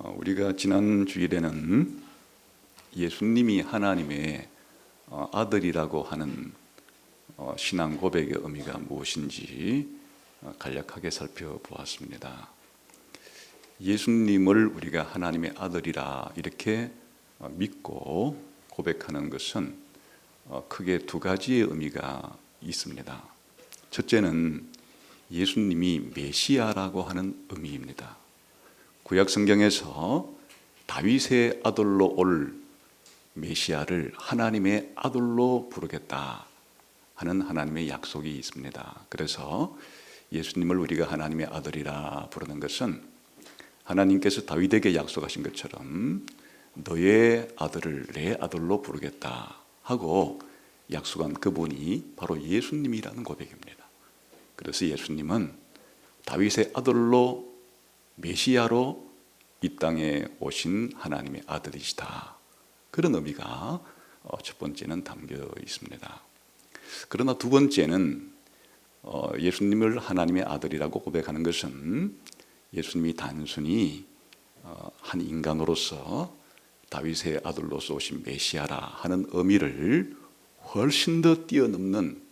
우리가 지난 주일에는 예수님이 하나님의 아들이라고 하는 신앙 고백의 의미가 무엇인지 간략하게 살펴보았습니다. 예수님을 우리가 하나님의 아들이라 이렇게 믿고 고백하는 것은 크게 두 가지의 의미가 있습니다. 첫째는 예수님이 메시아라고 하는 의미입니다. 구약 성경에서 다윗의 아들로 올 메시아를 하나님의 아들로 부르겠다 하는 하나님의 약속이 있습니다. 그래서 예수님을 우리가 하나님의 아들이라 부르는 것은 하나님께서 다윗에게 약속하신 것처럼 너의 아들을 내 아들로 부르겠다 하고 약속한 그분이 바로 예수님이라는 고백입니다. 그래서 예수님은 다윗의 아들로 메시아로 이 땅에 오신 하나님의 아들이시다. 그런 의미가 첫 번째는 담겨 있습니다. 그러나 두 번째는 예수님을 하나님의 아들이라고 고백하는 것은 예수님이 단순히 한 인간으로서 다윗의 아들로서 오신 메시아라 하는 의미를 훨씬 더 뛰어넘는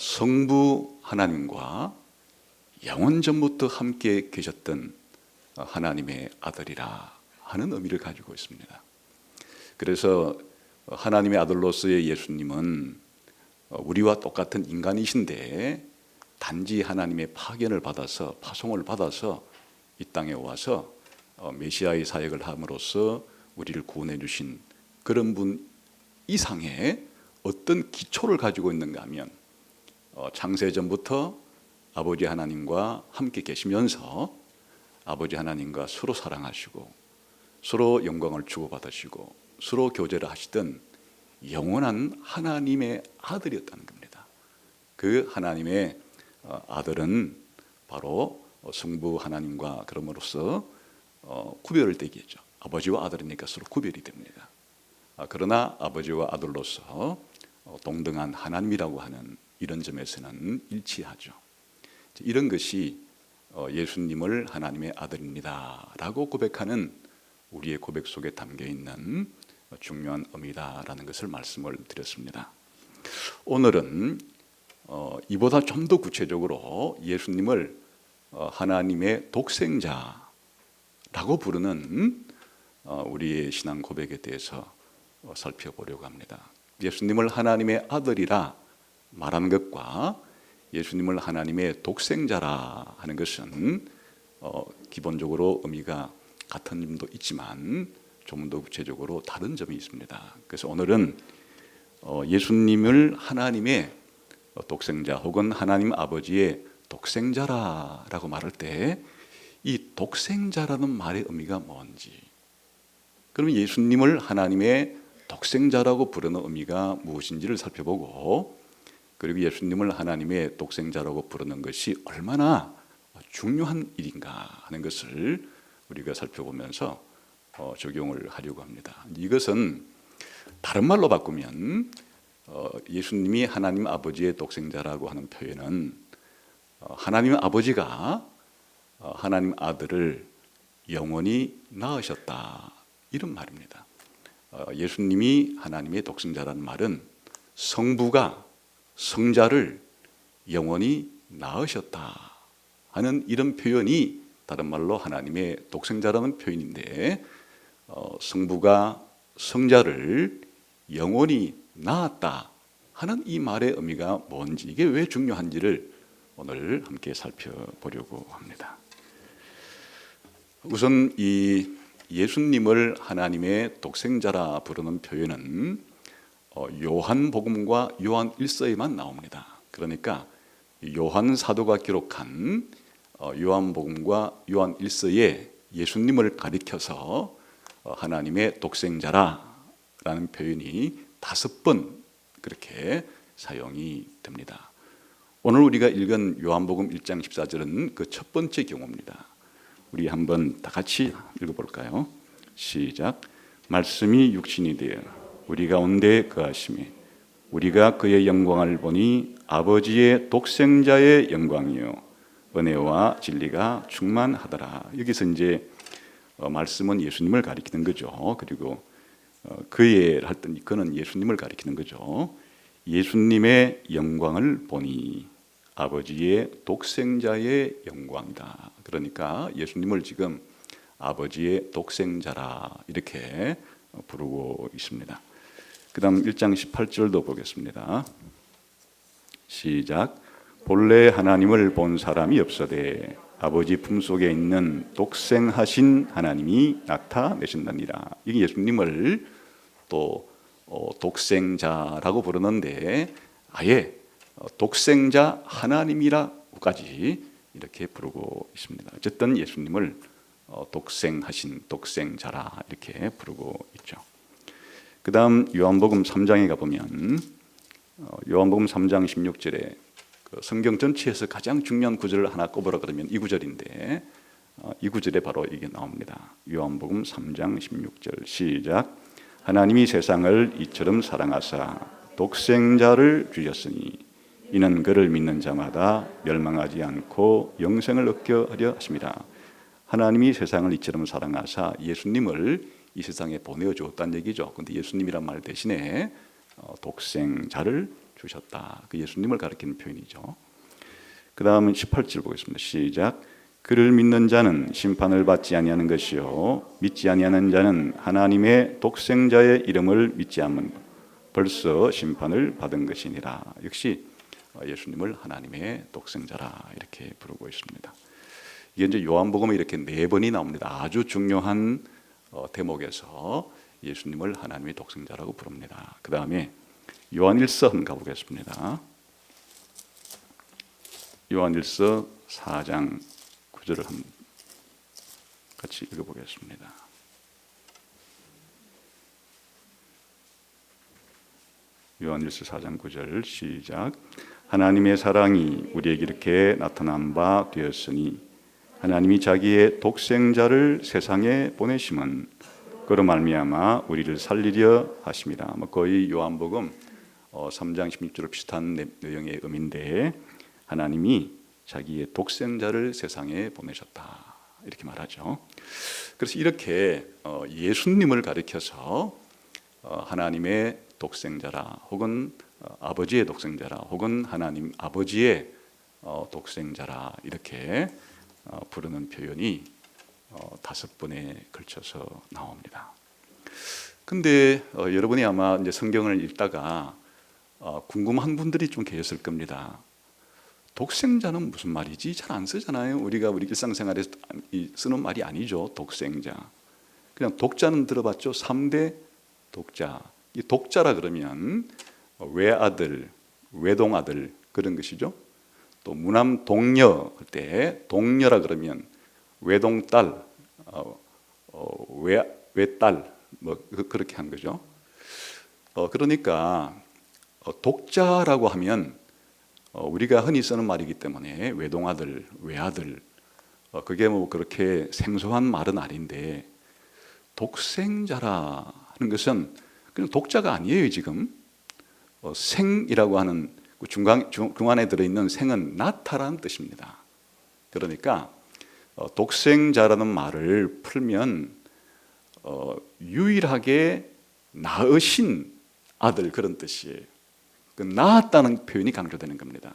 성부 하나님과 영원 전부터 함께 계셨던 하나님의 아들이라 하는 의미를 가지고 있습니다. 그래서 하나님의 아들로서의 예수님은 우리와 똑같은 인간이신데 단지 하나님의 파견을 받아서 파송을 받아서 이 땅에 와서 메시아의 사역을 함으로써 우리를 구원해 주신 그런 분 이상의 어떤 기초를 가지고 있는가 하면 창세전부터 아버지 하나님과 함께 계시면서 아버지 하나님과 서로 사랑하시고 서로 영광을 주고받으시고 서로 교제를 하시던 영원한 하나님의 아들이었다는 겁니다. 그 하나님의 아들은 바로 성부 하나님과 그럼으로써 구별을 되겠죠. 아버지와 아들이니까 서로 구별이 됩니다. 그러나 아버지와 아들로서 동등한 하나님이라고 하는 이런 점에서는 일치하죠. 이런 것이 예수님을 하나님의 아들입니다 라고 고백하는 우리의 고백 속에 담겨 있는 중요한 의미다라는 것을 말씀을 드렸습니다. 오늘은 이보다 좀 더 구체적으로 예수님을 하나님의 독생자라고 부르는 우리의 신앙 고백에 대해서 살펴보려고 합니다. 예수님을 하나님의 아들이라 말하는 것과 예수님을 하나님의 독생자라 하는 것은 기본적으로 의미가 같은 점도 있지만 좀 더 구체적으로 다른 점이 있습니다. 그래서 오늘은 예수님을 하나님의 독생자 혹은 하나님 아버지의 독생자라고 말할 때 이 독생자라는 말의 의미가 뭔지, 그러면 예수님을 하나님의 독생자라고 부르는 의미가 무엇인지를 살펴보고, 그리고 예수님을 하나님의 독생자라고 부르는 것이 얼마나 중요한 일인가 하는 것을 우리가 살펴보면서 적용을 하려고 합니다. 이것은 다른 말로 바꾸면 예수님이 하나님 아버지의 독생자라고 하는 표현은 하나님 아버지가 하나님 아들을 영원히 낳으셨다 이런 말입니다. 예수님이 하나님의 독생자라는 말은 성부가 성자를 영원히 낳으셨다 하는 이런 표현이 다른 말로 하나님의 독생자라는 표현인데, 성부가 성자를 영원히 낳았다 하는 이 말의 의미가 뭔지, 이게 왜 중요한지를 오늘 함께 살펴보려고 합니다. 우선 이 예수님을 하나님의 독생자라 부르는 표현은 요한복음과 요한 1서에만 나옵니다. 그러니까 요한 사도가 기록한 요한복음과 요한 1서에 예수님을 가리켜서 하나님의 독생자라는 표현이 5번 그렇게 사용이 됩니다. 오늘 우리가 읽은 요한복음 1장 14절은 그 첫 번째 경우입니다. 우리 한번 다 같이 읽어볼까요? 시작. 말씀이 육신이 되어 우리 가운데 거하시매 우리가 그의 영광을 보니 아버지의 독생자의 영광이요 은혜와 진리가 충만하더라. 여기서 이제 말씀은 예수님을 가리키는 거죠. 그리고 그의 할 때 그는 예수님을 가리키는 거죠. 예수님의 영광을 보니 아버지의 독생자의 영광이다. 그러니까 예수님을 지금 아버지의 독생자라 이렇게 부르고 있습니다. 그 다음 1장 18절도 보겠습니다. 시작. 본래 하나님을 본 사람이 없어되 아버지 품속에 있는 독생하신 하나님이 나타내신다니라. 이게 예수님을 또 독생자라고 부르는데 아예 독생자 하나님이라고까지 이렇게 부르고 있습니다. 어쨌든 예수님을 독생하신 독생자라 이렇게 부르고 있죠. 그 다음 요한복음 3장에 가보면 요한복음 3장 16절에 성경 전체에서 가장 중요한 구절을 하나 꼽으라 그러면 이 구절인데 이 구절에 바로 이게 나옵니다. 요한복음 3장 16절 시작. 하나님이 세상을 이처럼 사랑하사 독생자를 주셨으니 이는 그를 믿는 자마다 멸망하지 않고 영생을 얻게 하려 하심이라. 하나님이 세상을 이처럼 사랑하사 예수님을 이 세상에 보내주었다는 얘기죠. 그런데 예수님이란 말 대신에 독생자를 주셨다. 그 예수님을 가리키는 표현이죠. 그 다음은 18절 보겠습니다. 시작. 그를 믿는 자는 심판을 받지 아니하는 것이요 믿지 아니하는 자는 하나님의 독생자의 이름을 믿지 않으면 벌써 심판을 받은 것이니라. 역시 예수님을 하나님의 독생자라 이렇게 부르고 있습니다. 이게 이제 요한복음에 이렇게 4번이 나옵니다. 아주 중요한 대목에서 예수님을 하나님의 독생자라고 부릅니다. 그 다음에 요한일서 한번 가보겠습니다. 요한일서 4장 9절을 한번 같이 읽어보겠습니다. 요한일서 4장 9절 시작. 하나님의 사랑이 우리에게 이렇게 나타난 바 되었으니 하나님이 자기의 독생자를 세상에 보내심은 그로 말미암아 우리를 살리려 하심이라. 거의 요한복음 3장 16절 비슷한 내용의 의미인데 하나님이 자기의 독생자를 세상에 보내셨다 이렇게 말하죠. 그래서 이렇게 예수님을 가리켜서 하나님의 독생자라 혹은 아버지의 독생자라 혹은 하나님 아버지의 독생자라 이렇게 부르는 표현이 5번에 걸쳐서 나옵니다. 근데 여러분이 아마 이제 성경을 읽다가 궁금한 분들이 좀 계셨을 겁니다. 독생자는 무슨 말이지? 잘 안 쓰잖아요. 우리가 우리 일상생활에서 쓰는 말이 아니죠. 독생자. 그냥 독자는 들어봤죠. 3대 독자. 이 독자라 그러면 외아들, 외동아들 그런 것이죠. 또 무남 동녀 할 때 동녀라 그러면 외동딸, 외딸 뭐 그렇게 한 거죠. 그러니까 독자라고 하면 우리가 흔히 쓰는 말이기 때문에 외동아들, 외아들 그게 뭐 그렇게 생소한 말은 아닌데 독생자라 하는 것은 그냥 독자가 아니에요. 지금 생이라고 하는 중간에 들어있는 생은 낳다라는 뜻입니다. 그러니까 독생자라는 말을 풀면 유일하게 낳으신 아들 그런 뜻이에요. 그 낳았다는 표현이 강조되는 겁니다.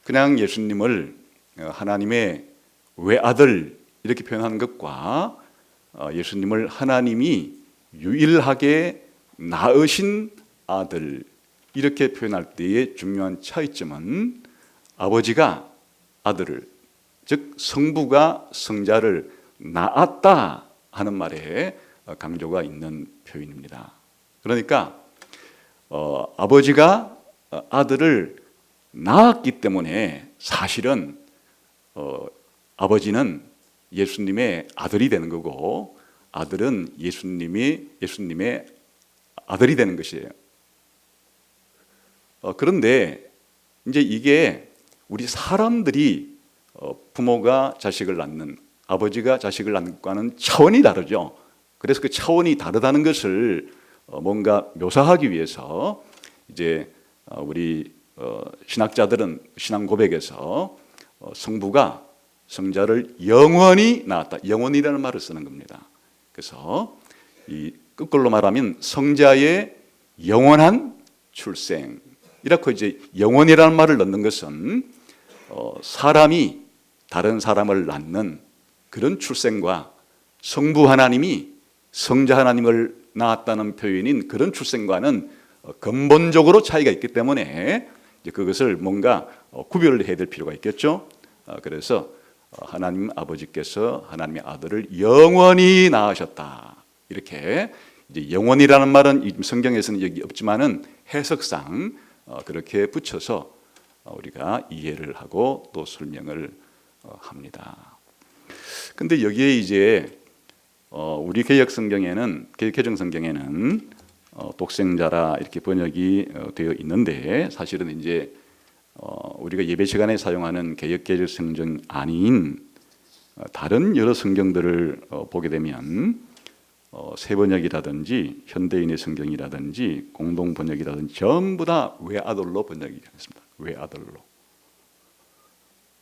그냥 예수님을 하나님의 외아들 이렇게 표현하는 것과 예수님을 하나님이 유일하게 낳으신 아들 이렇게 표현할 때의 중요한 차이점은 아버지가 아들을 즉 성부가 성자를 낳았다 하는 말에 강조가 있는 표현입니다. 그러니까 아버지가 아들을 낳았기 때문에 사실은 아버지는 예수님의 아들이 되는 거고 아들은 예수님의 아들이 되는 것이에요. 그런데 이제 이게 우리 사람들이 부모가 자식을 낳는 아버지가 자식을 낳는 것과는 차원이 다르죠. 그래서 그 차원이 다르다는 것을 뭔가 묘사하기 위해서 이제 우리 신학자들은 신앙 고백에서 성부가 성자를 영원히 낳았다. 영원이라는 말을 쓰는 겁니다. 그래서 이 거꾸로 말하면 성자의 영원한 출생. 이렇게 이제 영원이라는 말을 넣는 것은 사람이 다른 사람을 낳는 그런 출생과 성부 하나님이 성자 하나님을 낳았다는 표현인 그런 출생과는 근본적으로 차이가 있기 때문에 이제 그것을 뭔가 구별을 해야 될 필요가 있겠죠. 그래서 하나님 아버지께서 하나님의 아들을 영원히 낳으셨다. 이렇게 이제 영원이라는 말은 성경에서는 여기 없지만은 해석상 그렇게 붙여서 우리가 이해를 하고 또 설명을 합니다. 근데 여기에 이제 우리 개혁 성경에는 개정 성경에는 독생자라 이렇게 번역이 되어 있는데 사실은 이제 우리가 예배 시간에 사용하는 개역 개정 성경 아닌 다른 여러 성경들을 보게 되면 새번역이라든지 현대인의 성경이라든지 공동 번역이라든지 전부 다 외아들로 번역이 됐습니다. 외아들로.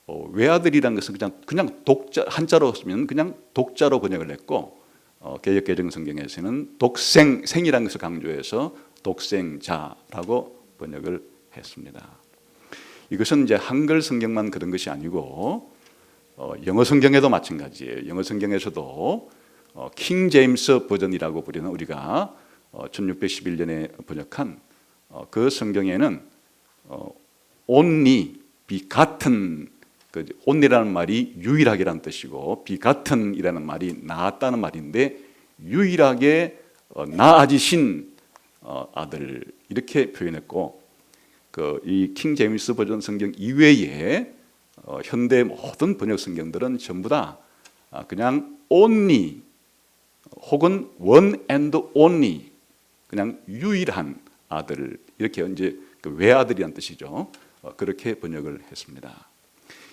외아들이라는 것은 그냥 독자 한자로 쓰면 그냥 독자로 번역을 했고 개역 개정 성경에서는 독생 생이라는 것을 강조해서 독생자라고 번역을 했습니다. 이것은 이제 한글 성경만 그런 것이 아니고 영어 성경에도 마찬가지예요. 영어 성경에서도 킹 제임스 버전이라고 부르는 우리가 1611년에 번역한 그 성경에는 only 비같은 그 only라는 말이 유일하게라는 뜻이고 비같은이라는 말이 나았다는 말인데 유일하게 나아지신 아들 이렇게 표현했고 이 킹 제임스 버전 성경 이외에 현대 모든 번역 성경들은 전부 다 그냥 only 혹은 one and only 그냥 유일한 아들 이렇게 이제 그 외아들이란 뜻이죠. 그렇게 번역을 했습니다.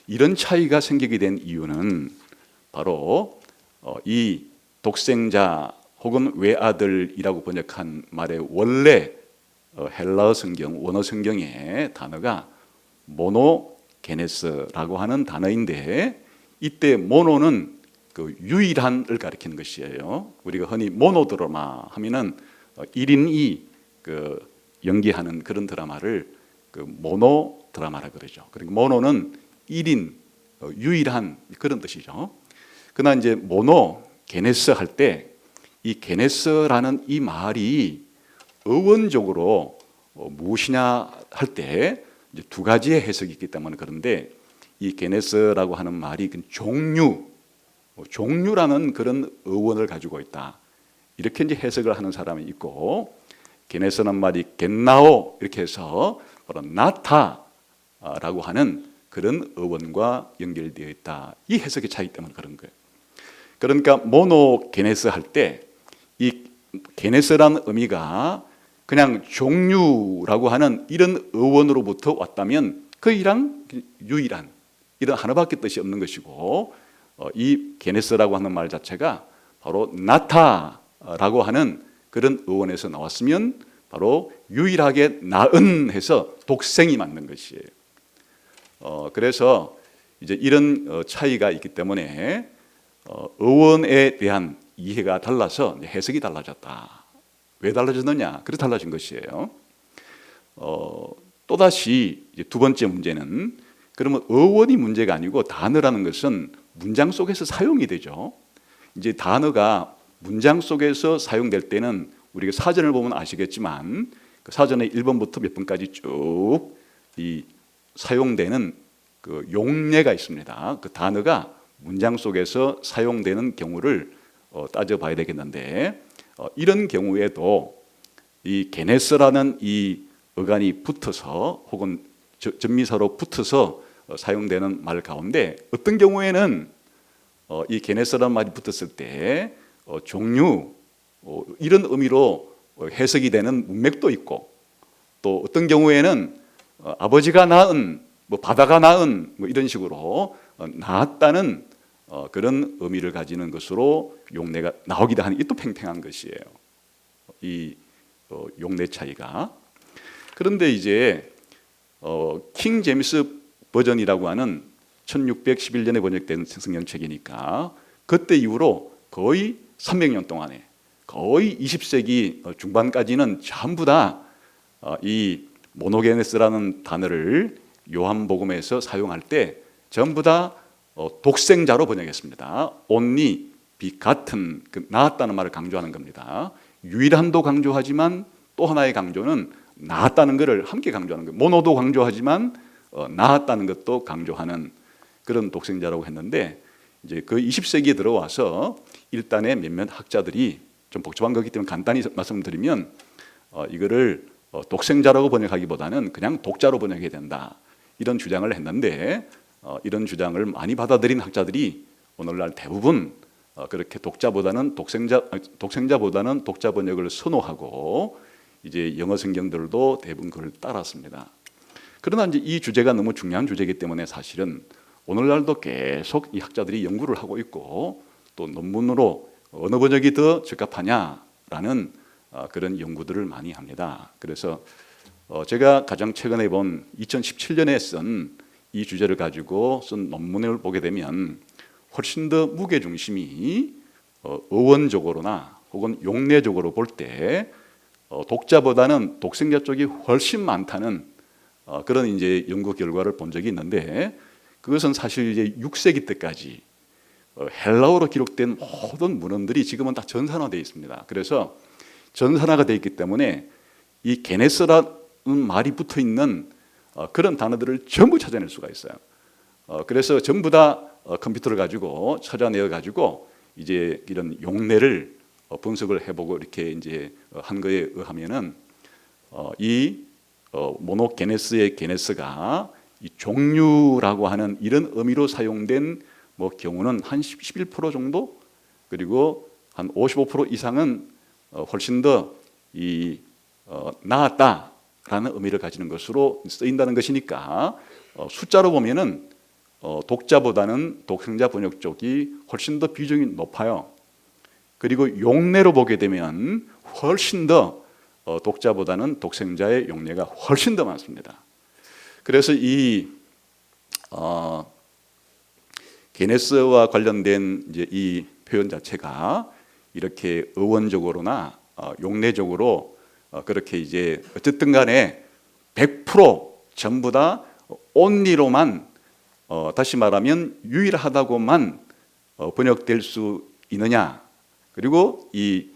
이런 차이가 생기게 된 이유는 바로 이 독생자 혹은 외아들이라고 번역한 말의 원래 헬라어 성경 원어 성경의 단어가 모노게네스라고 하는 단어인데 이때 모노는 그 유일한을 가리키는 것이에요. 우리가 흔히 모노드라마 하면은 1인이 그 연기하는 그런 드라마를 그 모노 드라마라 그러죠. 그러니까 모노는 1인 유일한 그런 뜻이죠. 그러나 이제 모노 게네스 할 때 이 게네스라는 이 말이 어원적으로 무엇이냐 할 때 이제 두 가지의 해석이 있기 때문에 그런데 이 게네스라고 하는 말이 종류라는 그런 어원을 가지고 있다. 이렇게 이제 해석을 하는 사람이 있고 게네스라는 말이 겟나오 이렇게 해서 바로 나타라고 하는 그런 어원과 연결되어 있다. 이 해석의 차이 때문에 그런 거예요. 그러니까 모노게네스 할 때 이 게네스라는 의미가 그냥 종류라고 하는 이런 어원으로부터 왔다면 그이랑 유일한 이런 하나밖에 뜻이 없는 것이고 이 게네스라고 하는 말 자체가 바로 나타라고 하는 그런 어원에서 나왔으면 바로 유일하게 낳은 해서 독생이 맞는 것이에요. 그래서 이제 이런 차이가 있기 때문에 어원에 대한 이해가 달라서 해석이 달라졌다. 왜 달라졌느냐? 그래서 달라진 것이에요. 또다시 이제 두 번째 문제는 그러면 어원이 문제가 아니고 단어라는 것은 문장 속에서 사용이 되죠. 이제 단어가 문장 속에서 사용될 때는 우리가 사전을 보면 아시겠지만 그 사전에 1번부터 몇 번까지 쭉 이 사용되는 그 용례가 있습니다. 그 단어가 문장 속에서 사용되는 경우를 따져봐야 되겠는데 이런 경우에도 이 게네스라는 이 어간이 붙어서 혹은 전미사로 붙어서 사용되는 말 가운데 어떤 경우에는 이 게네스라는 말이 붙었을 때 종류 이런 의미로 해석이 되는 문맥도 있고 또 어떤 경우에는 아버지가 낳은 바다가 낳은 이런 식으로 낳았다는 그런 의미를 가지는 것으로 용례가 나오기도 하는 이 또 팽팽한 것이에요. 이 용례 차이가. 그런데 이제 킹 제임스 버전이라고 하는 1611년에 번역된 성경책이니까 그때 이후로 거의 300년 동안에 거의 20세기 중반까지는 전부 다 이 모노게네스라는 단어를 요한복음에서 사용할 때 전부 다 독생자로 번역했습니다. only begotten, 낳았다는 말을 강조하는 겁니다. 유일한도 강조하지만 또 하나의 강조는 낳았다는 것을 함께 강조하는 거예요. 모노도 강조하지만 낳았다는 것도 강조하는 그런 독생자라고 했는데, 이제 그 20세기에 들어와서 일단의 몇몇 학자들이 좀 복잡한 거기 때문에 간단히 말씀드리면 이거를 독생자라고 번역하기보다는 그냥 독자로 번역해야 된다, 이런 주장을 했는데, 이런 주장을 많이 받아들인 학자들이 오늘날 대부분 그렇게 독자보다는 독생자보다는 독자 번역을 선호하고 이제 영어 성경들도 대부분 그걸 따랐습니다. 그러나 이제 이 주제가 너무 중요한 주제이기 때문에 사실은 오늘날도 계속 이 학자들이 연구를 하고 있고, 또 논문으로 어느 번역이 더 적합하냐라는 그런 연구들을 많이 합니다. 그래서 제가 가장 최근에 본 2017년에 쓴 이 주제를 가지고 쓴 논문을 보게 되면 훨씬 더 무게 중심이 어원적으로나 혹은 용례적으로 볼 때 독자보다는 독생자 쪽이 훨씬 많다는 그런 이제 연구 결과를 본 적이 있는데, 그것은 사실 이제 6세기 때까지 헬라어로 기록된 모든 문헌들이 지금은 다 전산화되어 있습니다. 그래서 전산화가 되어 있기 때문에 이 게네스라는 말이 붙어 있는 그런 단어들을 전부 찾아낼 수가 있어요. 그래서 전부 다 컴퓨터를 가지고 찾아내어 가지고 이제 이런 용례를 분석을 해보고 이렇게 이제 한 거에 의하면은 이 모노게네스의 게네스가 이 종류라고 하는 이런 의미로 사용된 경우는 한 11% 정도, 그리고 한 55% 이상은 훨씬 더 나았다라는 의미를 가지는 것으로 쓰인다는 것이니까 숫자로 보면은 독자보다는 독생자 번역 쪽이 훨씬 더 비중이 높아요. 그리고 용례로 보게 되면 훨씬 더 독자보다는 독생자의 용례가 훨씬 더 많습니다. 그래서 이 게네스와 관련된 이제 이 표현 자체가 이렇게 어원적으로나 용례적으로 그렇게 이제 어쨌든 간에 100% 전부 다 only로만 다시 말하면 유일하다고만 번역될 수 있느냐, 그리고 이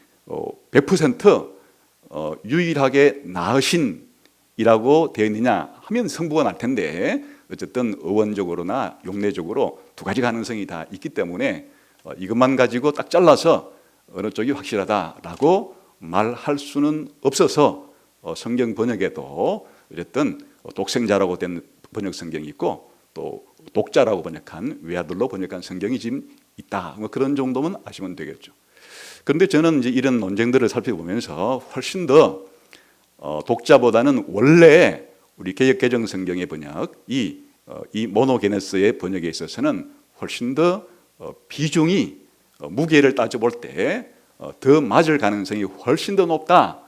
100% 유일하게 나으신이라고 되어 있느냐 하면 성부가 날 텐데, 어쨌든 어원적으로나 용례적으로 두 가지 가능성이 다 있기 때문에 이것만 가지고 딱 잘라서 어느 쪽이 확실하다라고 말할 수는 없어서 성경 번역에도 어쨌든 독생자라고 된 번역 성경이 있고 또 독자라고 번역한 외아들로 번역한 성경이 지금 있다, 그런 정도면 아시면 되겠죠. 그런데 저는 이제 이런 논쟁들을 살펴보면서 훨씬 더 독자보다는 원래 우리 개역개정 성경의 번역, 이 모노게네스의 번역에 있어서는 훨씬 더 비중이 무게를 따져볼 때 더 맞을 가능성이 훨씬 더 높다,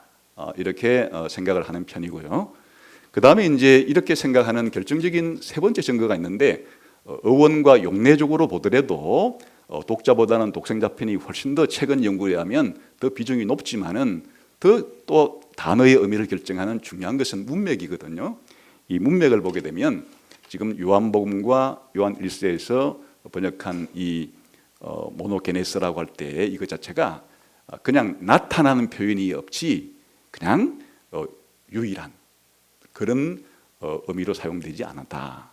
이렇게 생각을 하는 편이고요. 그 다음에 이제 이렇게 생각하는 결정적인 세 번째 증거가 있는데, 어원과 용례적으로 보더라도 독자보다는 독생자 편이 훨씬 더 최근 연구에 의하면 더 비중이 높지만은 또 단어의 의미를 결정하는 중요한 것은 문맥이거든요. 이 문맥을 보게 되면 지금 요한복음과 요한 1서에서 번역한 이 모노게네스라고 할 때 이것 자체가 그냥 나타나는 표현이 없지 그냥 유일한 그런 의미로 사용되지 않았다,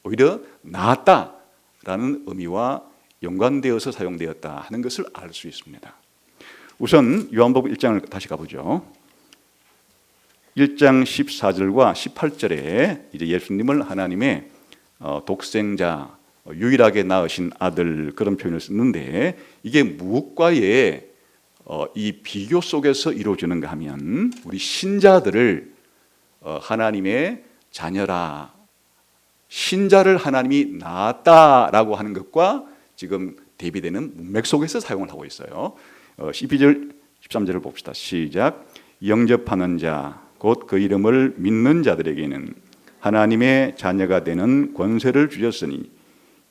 오히려 나았다라는 의미와 연관되어서 사용되었다 하는 것을 알 수 있습니다. 우선 요한복음 1장을 다시 가보죠. 1장 14절과 18절에 이제 예수님을 하나님의 독생자, 유일하게 낳으신 아들, 그런 표현을 쓰는데, 이게 무엇과의 이 비교 속에서 이루어지는가 하면 우리 신자들을 하나님의 자녀라, 신자를 하나님이 낳았다라고 하는 것과 지금 대비되는 문맥 속에서 사용을 하고 있어요. 12절 13절을 봅시다. 시작. 영접하는 자 곧 그 이름을 믿는 자들에게는 하나님의 자녀가 되는 권세를 주셨으니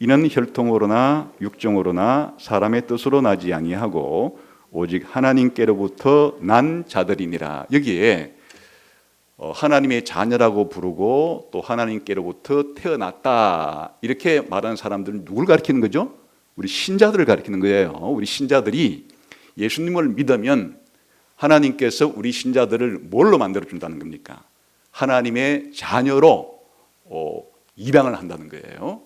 이는 혈통으로나 육정으로나 사람의 뜻으로 나지 아니하고 오직 하나님께로부터 난 자들이니라. 여기에 하나님의 자녀라고 부르고 또 하나님께로부터 태어났다 이렇게 말하는 사람들은 누굴 가리키는 거죠? 우리 신자들을 가리키는 거예요. 우리 신자들이 예수님을 믿으면 하나님께서 우리 신자들을 뭘로 만들어준다는 겁니까? 하나님의 자녀로 입양을 한다는 거예요.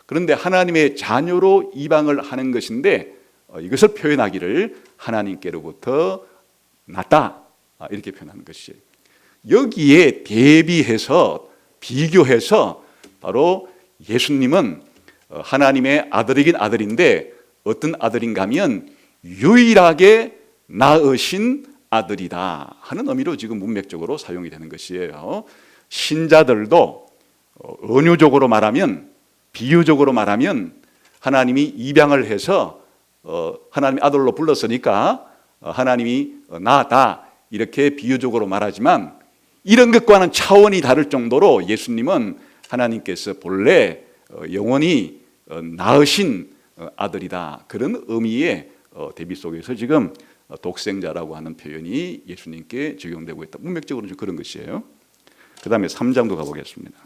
그런데 하나님의 자녀로 입양을 하는 것인데 이것을 표현하기를 하나님께로부터 났다 이렇게 표현하는 것이에요. 여기에 대비해서 비교해서 바로 예수님은 하나님의 아들이긴 아들인데 어떤 아들인가 하면 유일하게 낳으신 아들이다 하는 의미로 지금 문맥적으로 사용이 되는 것이에요. 신자들도 은유적으로 말하면 비유적으로 말하면 하나님이 입양을 해서 하나님의 아들로 불렀으니까 하나님이 낳았다 이렇게 비유적으로 말하지만 이런 것과는 차원이 다를 정도로 예수님은 하나님께서 본래 영원히 낳으신 아들이다 그런 의미의 대비 속에서 지금 독생자라고 하는 표현이 예수님께 적용되고 있다. 문맥적으로는 좀 그런 것이에요. 그 다음에 3장도 가보겠습니다.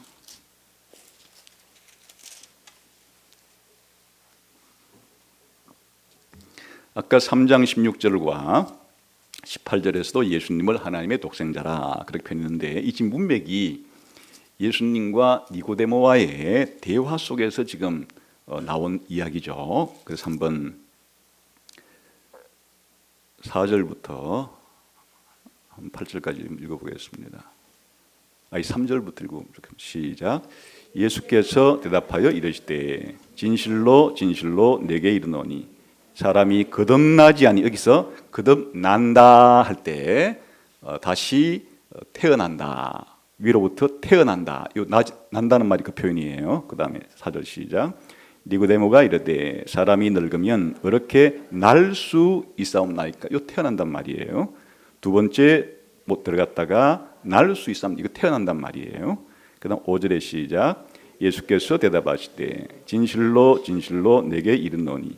아까 3장 16절과 18절에서도 예수님을 하나님의 독생자라 그렇게 표현했는데 이 지금 문맥이 예수님과 니고데모와의 대화 속에서 지금 나온 이야기죠. 그래서 한번 4절부터 8절까지 읽어보겠습니다. 3절부터 읽어보겠습니다. 시작. 예수께서 대답하여 이르시되 진실로 진실로 내게 이르노니 사람이 거듭나지 아니 여기서 거듭난다 할 때 다시 태어난다 위로부터 태어난다 이 난다는 말이 그 표현이에요. 그 다음에 4절 시작. 니고데모가 이르되 사람이 늙으면 어떻게 날 수 있사옵나이까. 이 태어난단 말이에요. 두 번째 못 들어갔다가 날 수 있사옵나이까. 이거 태어난단 말이에요. 그 다음 5절의 시작. 예수께서 대답하시되 진실로 진실로 내게 이르노니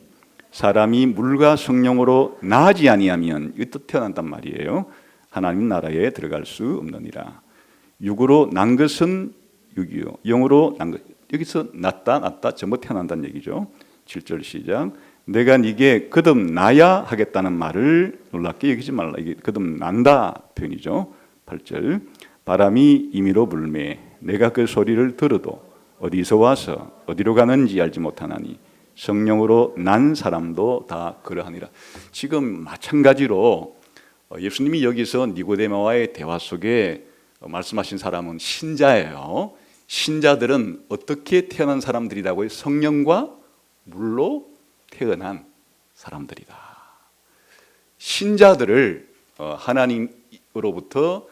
사람이 물과 성령으로 나지 아니하면 이것도 태어난단 말이에요. 하나님 나라에 들어갈 수 없느니라. 육으로 난 것은 육이요 영으로 난 것. 여기서 낳다 전부 태어난다는 얘기죠. 7절 시작. 내가 네게 거듭나야 하겠다는 말을 놀랍게 여기지 말라. 이게 거듭난다 표현이죠. 8절. 바람이 임의로 불매 내가 그 소리를 들어도 어디서 와서 어디로 가는지 알지 못하나니 성령으로 난 사람도 다 그러하니라. 지금 마찬가지로 예수님이 여기서 니고데모와의 대화 속에 말씀하신 사람은 신자예요. 신자들은 어떻게 태어난 사람들이라고요? 성령과 물로 태어난 사람들이다. 신자들을 하나님으로부터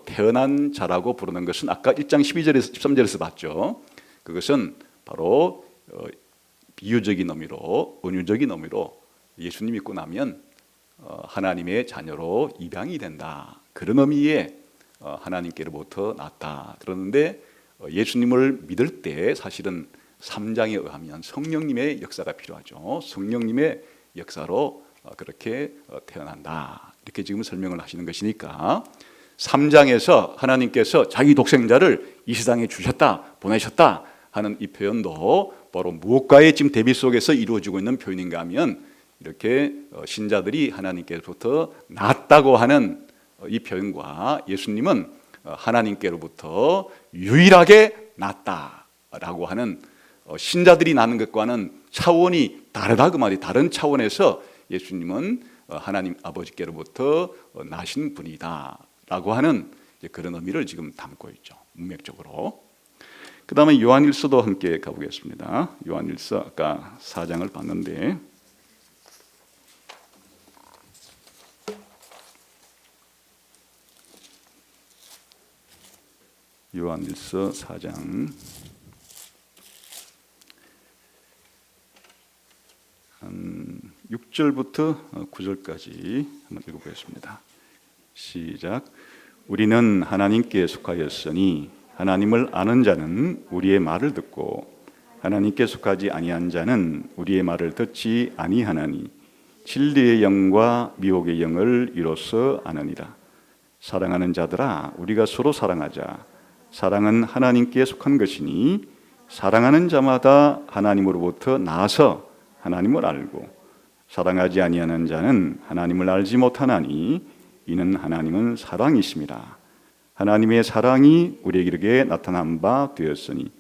태어난 자라고 부르는 것은 아까 1장 12절에서 13절에서 봤죠. 그것은 바로 비유적인 의미로 은유적인 의미로 예수님 믿고 나면 하나님의 자녀로 입양이 된다. 그런 의미의 하나님께로부터 났다. 그러는데 예수님을 믿을 때 사실은 3장에 의하면 성령님의 역사가 필요하죠. 성령님의 역사로 그렇게 태어난다. 이렇게 지금 설명을 하시는 것이니까 3장에서 하나님께서 자기 독생자를 이 세상에 주셨다, 보내셨다 하는 이 표현도 바로 무엇과의 지금 대비 속에서 이루어지고 있는 표현인가 하면 이렇게 신자들이 하나님께로부터 낳았다고 하는 이 표현과 예수님은 하나님께로부터 유일하게 낳았다라고 하는 신자들이 낳는 것과는 차원이 다르다 그 말이. 다른 차원에서 예수님은 하나님 아버지께로부터 나신 분이다 라고 하는 그런 의미를 지금 담고 있죠. 문맥적으로. 그 다음에 요한일서도 함께 가보겠습니다. 요한일서 아까 4장을 봤는데 요한일서 4장 6절부터 9절까지 한번 읽어보겠습니다. 시작. 우리는 하나님께 속하였으니 하나님을 아는 자는 우리의 말을 듣고 하나님께 속하지 아니한 자는 우리의 말을 듣지 아니하나니 진리의 영과 미혹의 영을 이로써 아느니라. 사랑하는 자들아, 우리가 서로 사랑하자. 사랑은 하나님께 속한 것이니 사랑하는 자마다 하나님으로부터 나서 하나님을 알고 사랑하지 아니하는 자는 하나님을 알지 못하나니 이는 하나님은 사랑이심이라. 하나님의 사랑이 우리에게 나타난 바 되었으니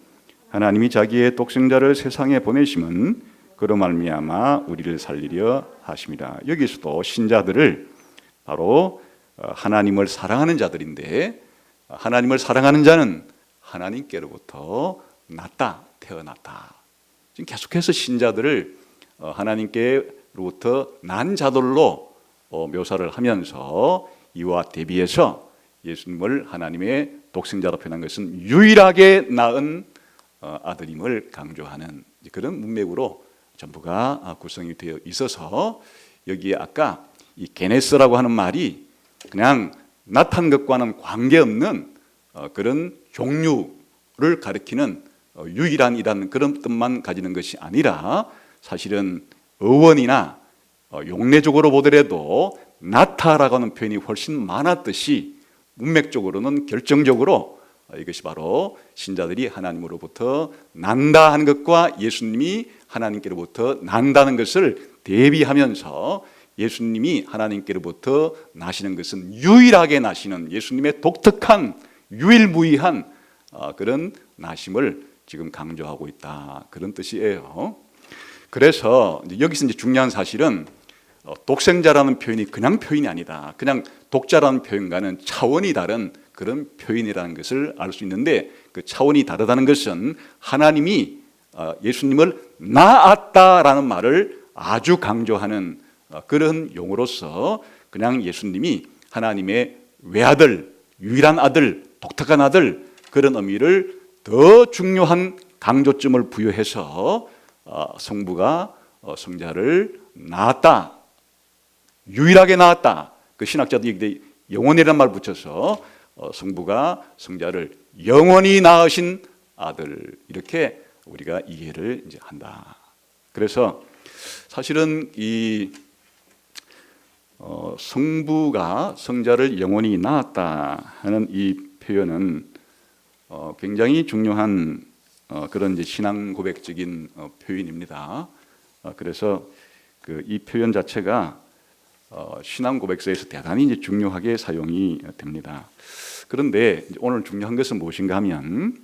하나님이 자기의 독생자를 세상에 보내심은 그로 말미암아 우리를 살리려 하심이라. 여기서도 신자들을 바로 하나님을 사랑하는 자들인데, 하나님을 사랑하는 자는 하나님께로부터 났다, 태어났다. 지금 계속해서 신자들을 하나님께로부터 난 자들로 묘사를 하면서 이와 대비해서 예수님을 하나님의 독생자로 표현한 것은 유일하게 낳은 아들임을 강조하는 그런 문맥으로 전부가 구성이 되어 있어서, 여기에 아까 이 게네스라고 하는 말이 그냥 나타난 것과는 관계없는 그런 종류를 가리키는 유일한 이라는 그런 뜻만 가지는 것이 아니라, 사실은 어원이나 용례적으로 보더라도 나타라고 하는 표현이 훨씬 많았듯이 문맥적으로는 결정적으로 이것이 바로 신자들이 하나님으로부터 난다 하는 것과 예수님이 하나님께로부터 난다는 것을 대비하면서, 예수님이 하나님께로부터 나시는 것은 유일하게 나시는 예수님의 독특한 유일무이한 그런 나심을 지금 강조하고 있다, 그런 뜻이에요. 그래서 여기서 이제 중요한 사실은 독생자라는 표현이 그냥 표현이 아니다, 그냥 독자라는 표현과는 차원이 다른 그런 표현이라는 것을 알 수 있는데, 그 차원이 다르다는 것은 하나님이 예수님을 낳았다라는 말을 아주 강조하는 그런 용어로서, 그냥 예수님이 하나님의 외아들, 유일한 아들, 독특한 아들, 그런 의미를 더 중요한 강조점을 부여해서 성부가 성자를 낳았다, 유일하게 낳았다. 그 신학자들이 영원이라는 말 붙여서 성부가 성자를 영원히 낳으신 아들, 이렇게 우리가 이해를 이제 한다. 그래서 사실은 이 성부가 성자를 영원히 낳았다 하는 이 표현은 굉장히 중요한 그런 이제 신앙 고백적인 표현입니다. 그래서 이 표현 자체가 신앙 고백서에서 대단히 이제 중요하게 사용이 됩니다. 그런데 오늘 중요한 것은 무엇인가 하면,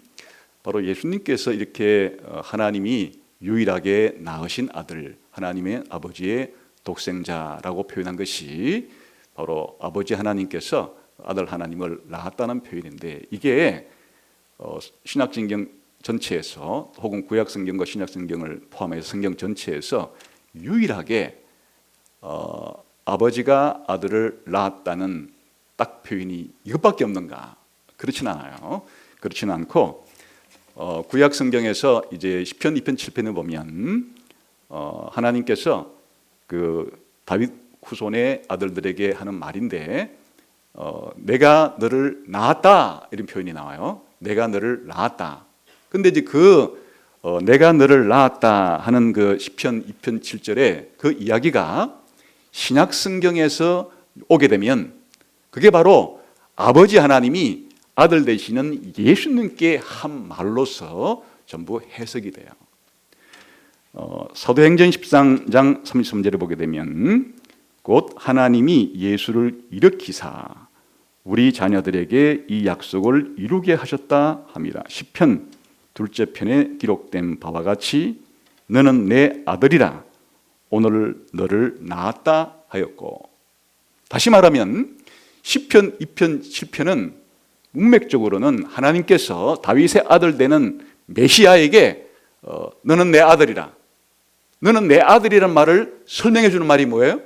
바로 예수님께서 이렇게 하나님이 유일하게 낳으신 아들, 하나님의 아버지의 독생자라고 표현한 것이 바로 아버지 하나님께서 아들 하나님을 낳았다는 표현인데, 이게 신약성경 전체에서, 혹은 구약성경과 신약성경을 포함해서 성경 전체에서 유일하게 아버지가 아들을 낳았다는 딱 표현이 이것밖에 없는가? 그렇지는 않아요. 그렇지는 않고, 구약 성경에서 이제 시편 2편 7편을 보면 하나님께서 그 다윗 후손의 아들들에게 하는 말인데, 내가 너를 낳았다, 이런 표현이 나와요. 내가 너를 낳았다. 근데 이제 내가 너를 낳았다 하는 그 시편 2편 7절에 그 이야기가 신약 성경에서 오게 되면, 그게 바로 아버지 하나님이 아들 되시는 예수님께 한 말로서 전부 해석이 돼요. 사도행전 13장 33절에 보게 되면, 곧 하나님이 예수를 일으키사 우리 자녀들에게 이 약속을 이루게 하셨다 함이라. 시편 둘째 편에 기록된 바와 같이 너는 내 아들이라 오늘 너를 낳았다 하였고, 다시 말하면 시편 2편 7편은 문맥적으로는 하나님께서 다윗의 아들 되는 메시아에게 너는 내 아들이라, 너는 내 아들이라는 말을 설명해 주는 말이 뭐예요?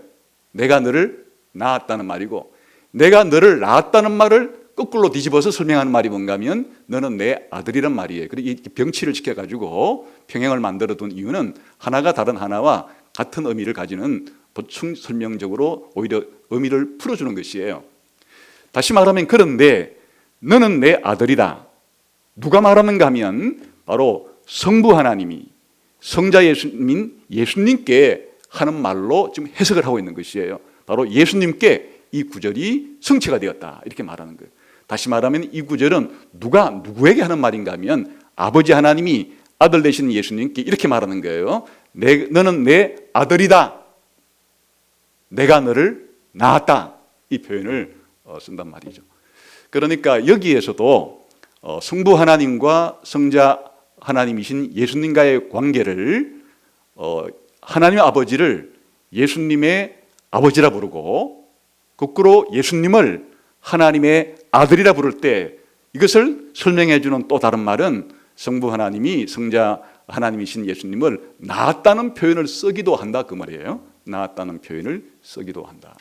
내가 너를 낳았다는 말이고, 내가 너를 낳았다는 말을 거꾸로 뒤집어서 설명하는 말이 뭔가 하면 너는 내 아들이란 말이에요. 그리고 이 병치를 시켜가지고 평행을 만들어 둔 이유는 하나가 다른 하나와 같은 의미를 가지는 보충 설명적으로 오히려 의미를 풀어주는 것이에요. 다시 말하면, 그런데 너는 내 아들이다, 누가 말하는가 하면 바로 성부 하나님이 성자 예수님인 예수님께 하는 말로 지금 해석을 하고 있는 것이에요. 바로 예수님께 이 구절이 성취가 되었다 이렇게 말하는 거예요. 다시 말하면 이 구절은 누가 누구에게 하는 말인가 하면 아버지 하나님이 아들 되신 예수님께 이렇게 말하는 거예요. 너는 내 아들이다. 내가 너를 낳았다. 이 표현을 쓴단 말이죠. 그러니까 여기에서도 성부 하나님과 성자 하나님이신 예수님과의 관계를 하나님 아버지를 예수님의 아버지라 부르고 거꾸로 예수님을 하나님의 아들이라 부를 때 이것을 설명해 주는 또 다른 말은 성부 하나님이 성자 하나님이신 예수님을 낳았다는 표현을 쓰기도 한다 그 말이에요. 낳았다는 표현을 쓰기도 한다.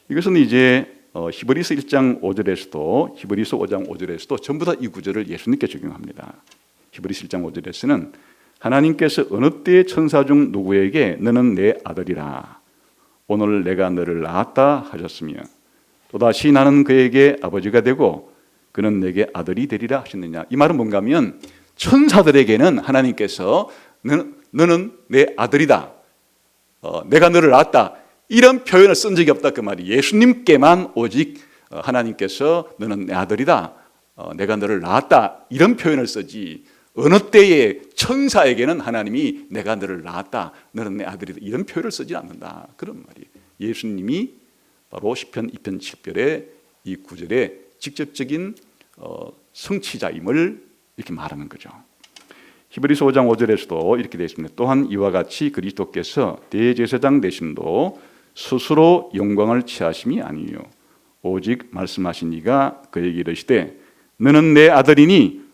이것은 이제 히브리서 1장 5절에서도 히브리서 5장 5절에서도 전부 다 이 구절을 예수님께 적용합니다. 히브리서 1장 5절에서는 하나님께서 어느 때의 천사 중 누구에게 너는 내 아들이라 오늘 내가 너를 낳았다 하셨으며 또다시 나는 그에게 아버지가 되고 그는 내게 아들이 되리라 하셨느냐. 이 말은 뭔가 하면 천사들에게는 하나님께서 너는 내 아들이다. 내가 너를 낳았다. 이런 표현을 쓴 적이 없다 그 말이. 예수님께만 오직 하나님께서 너는 내 아들이다. 내가 너를 낳았다. 이런 표현을 쓰지. 어느 때에 천사에게는 하나님이 내가 너를 낳았다. 너는 내 아들이다. 이런 표현을 쓰지 않는다. 그런 말이에요. 예수님이 바로 시편 2편 7절의 이 구절의 직접적인 성취자임을 이렇게 말하는 거죠. 히브리서 5장 5절에서도 이렇게 되어 있습니다. 또한 이와 같이 그리스도께서 대제사장 되심도 스스로 영광을 취하심이 아니요 오직 말씀하신 이가 그에게 이르시되 너는 내 아들이니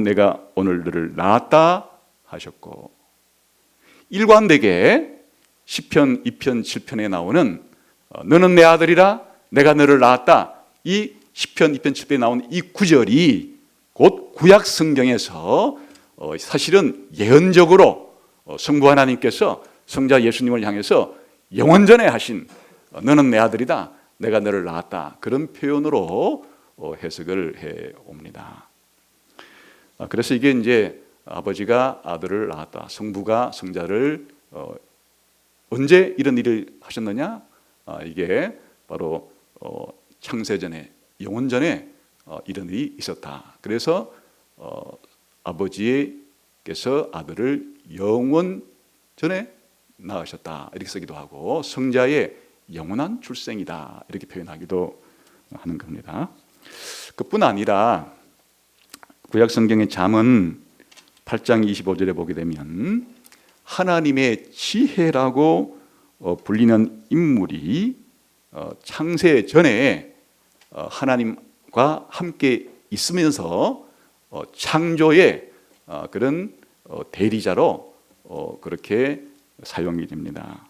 내가 오늘 너를 낳았다 하셨고 일관되게 시편 2편 7편에 나오는 너는 내 아들이라 내가 너를 낳았다 이 시편 2편 7편에 나오는 이 구절이 곧 구약 성경에서 사실은 예언적으로 성부 하나님께서 성자 예수님을 향해서 영원전에 하신 너는 내 아들이다 내가 너를 낳았다 그런 표현으로 해석을 해 옵니다. 그래서 이게 이제 아버지가 아들을 낳았다 성부가 성자를 언제 이런 일을 하셨느냐 이게 바로 창세전에 영원전에 이런 일이 있었다. 그래서 아버지께서 아들을 영원전에 낳으셨다 이렇게 쓰기도 하고 성자의 영원한 출생이다 이렇게 표현하기도 하는 겁니다. 그뿐 아니라 구약 성경의 잠언 8장 25절에 보게 되면 하나님의 지혜라고 불리는 인물이 창세 전에 하나님과 함께 있으면서 창조의 그런 대리자로 그렇게 사용이 됩니다.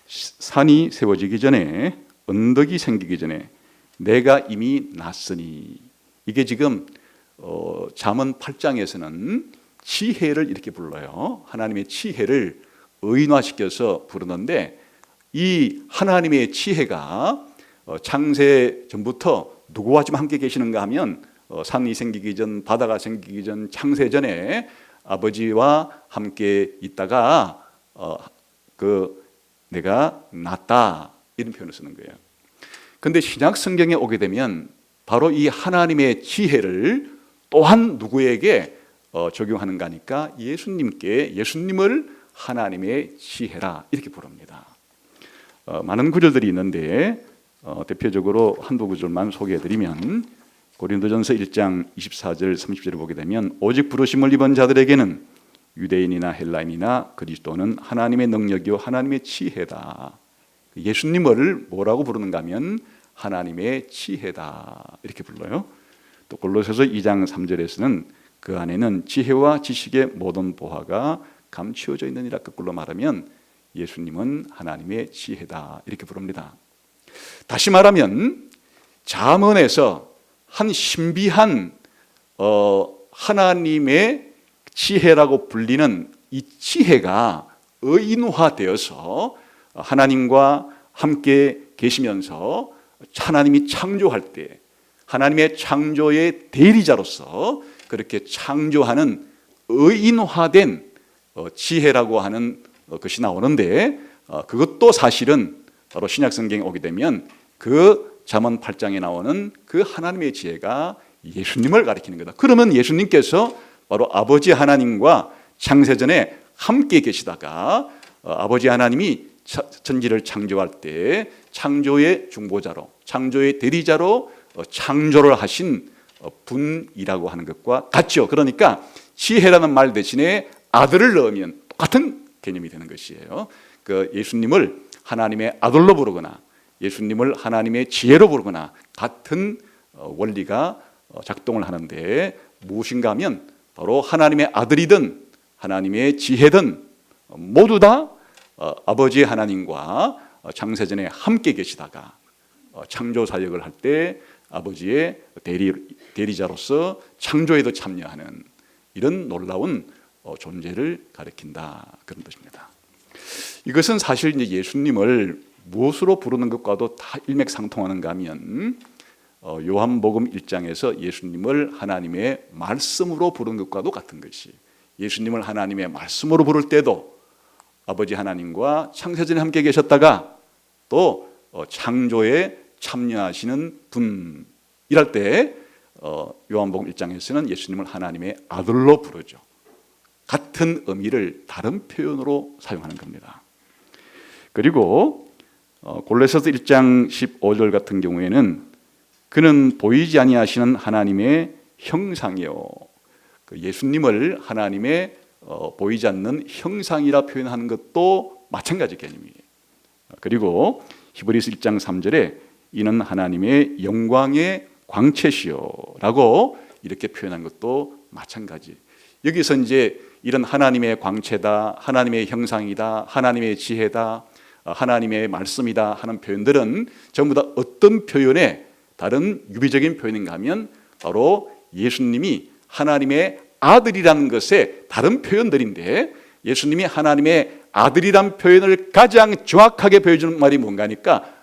산이 세워지기 전에 언덕이 생기기 전에 내가 이미 났으니 이게 지금 잠언 8장에서는 지혜를 이렇게 불러요. 하나님의 지혜를 의인화시켜서 부르는데 이 하나님의 지혜가 창세 전부터 누구와 좀 함께 계시는가 하면 산이 생기기 전 바다가 생기기 전 창세 전에 아버지와 함께 있다가 내가 낳았다 이런 표현을 쓰는 거예요. 그런데 신약 성경에 오게 되면 바로 이 하나님의 지혜를 또한 누구에게 적용하는가 하니까 예수님을 하나님의 지혜라 이렇게 부릅니다. 많은 구절들이 있는데 대표적으로 한두 구절만 소개해드리면 고린도전서 1장 24절 30절을 보게 되면 오직 부르심을 입은 자들에게는 유대인이나 헬라인이나 그리스도는 하나님의 능력이요 하나님의 지혜다. 예수님을 뭐라고 부르는가 하면 하나님의 지혜다 이렇게 불러요. 또 골로새서 2장 3절에서는 그 안에는 지혜와 지식의 모든 보화가 감추어져 있느니라 거꾸로 말하면 예수님은 하나님의 지혜다 이렇게 부릅니다. 다시 말하면 잠언에서 한 신비한 하나님의 지혜라고 불리는 이 지혜가 의인화되어서 하나님과 함께 계시면서 하나님이 창조할 때 하나님의 창조의 대리자로서 그렇게 창조하는 의인화된 지혜라고 하는 것이 나오는데 그것도 사실은 바로 신약 성경에 오게 되면 그 잠언 8장에 나오는 그 하나님의 지혜가 예수님을 가리키는 거다. 그러면 예수님께서 바로 아버지 하나님과 창세전에 함께 계시다가 아버지 하나님이 천지를 창조할 때 창조의 중보자로, 창조의 대리자로 창조를 하신 분이라고 하는 것과 같죠. 그러니까 지혜라는 말 대신에 아들을 넣으면 똑같은 개념이 되는 것이에요. 그 예수님을 하나님의 아들로 부르거나 예수님을 하나님의 지혜로 부르거나 같은 원리가 작동을 하는데 무엇인가 하면 바로 하나님의 아들이든 하나님의 지혜든 모두 다 아버지 하나님과 창세전에 함께 계시다가 창조 사역을 할 때 아버지의 대리자로서 창조에도 참여하는 이런 놀라운 존재를 가리킨다, 그런 뜻입니다. 이것은 사실 이제 예수님을 무엇으로 부르는 것과도 다 일맥상통하는가 하면 요한복음 1장에서 예수님을 하나님의 말씀으로 부르는 것과도 같은 것이, 예수님을 하나님의 말씀으로 부를 때도 아버지 하나님과 창세전에 함께 계셨다가 또 창조에 참여하시는 분이랄 때 요한복음 1장에서는 예수님을 하나님의 아들로 부르죠. 같은 의미를 다른 표현으로 사용하는 겁니다. 그리고 골로새서 1장 15절 같은 경우에는 그는 보이지 아니하시는 하나님의 형상이요, 예수님을 하나님의 보이지 않는 형상이라 표현하는 것도 마찬가지 개념이에요. 그리고 히브리서 1장 3절에 이는 하나님의 영광의 광채시요라고 이렇게 표현한 것도 마찬가지. 여기서 이제 이런 하나님의 광채다, 하나님의 형상이다, 하나님의 지혜다, 하나님의 말씀이다 하는 표현들은 전부 다 어떤 표현의 다른 유비적인 표현인가 하면 바로 예수님이 하나님의 아들이라는 것의 다른 표현들인데, 예수님이 하나님의 아들이란 표현을 가장 정확하게 보여주는 말이 뭔가 하니까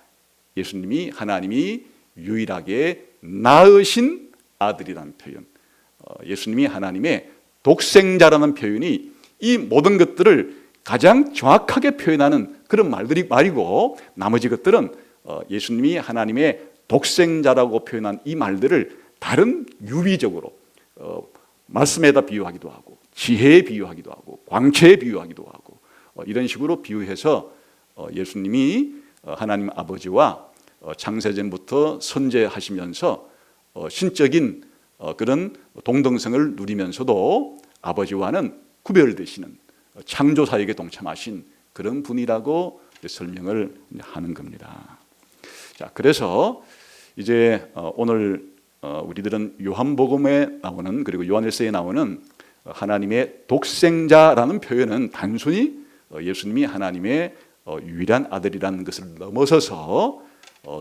예수님이 하나님이 유일하게 낳으신 아들이라는 표현, 예수님이 하나님의 독생자라는 표현이 이 모든 것들을 가장 정확하게 표현하는 그런 말이고, 나머지 것들은 예수님이 하나님의 독생자라고 표현한 이 말들을 다른 유비적으로 말씀에다 비유하기도 하고 지혜에 비유하기도 하고 광채에 비유하기도 하고 이런 식으로 비유해서 예수님이 하나님 아버지와 창세전부터 선재하시면서 신적인 그런 동등성을 누리면서도 아버지와는 구별되시는 창조 사역에 동참하신 그런 분이라고 설명을 하는 겁니다. 자, 그래서 이제 오늘 우리들은 요한복음에 나오는, 그리고 요한일서에 나오는 하나님의 독생자라는 표현은 단순히 예수님이 하나님의 유일한 아들이라는 것을 넘어서서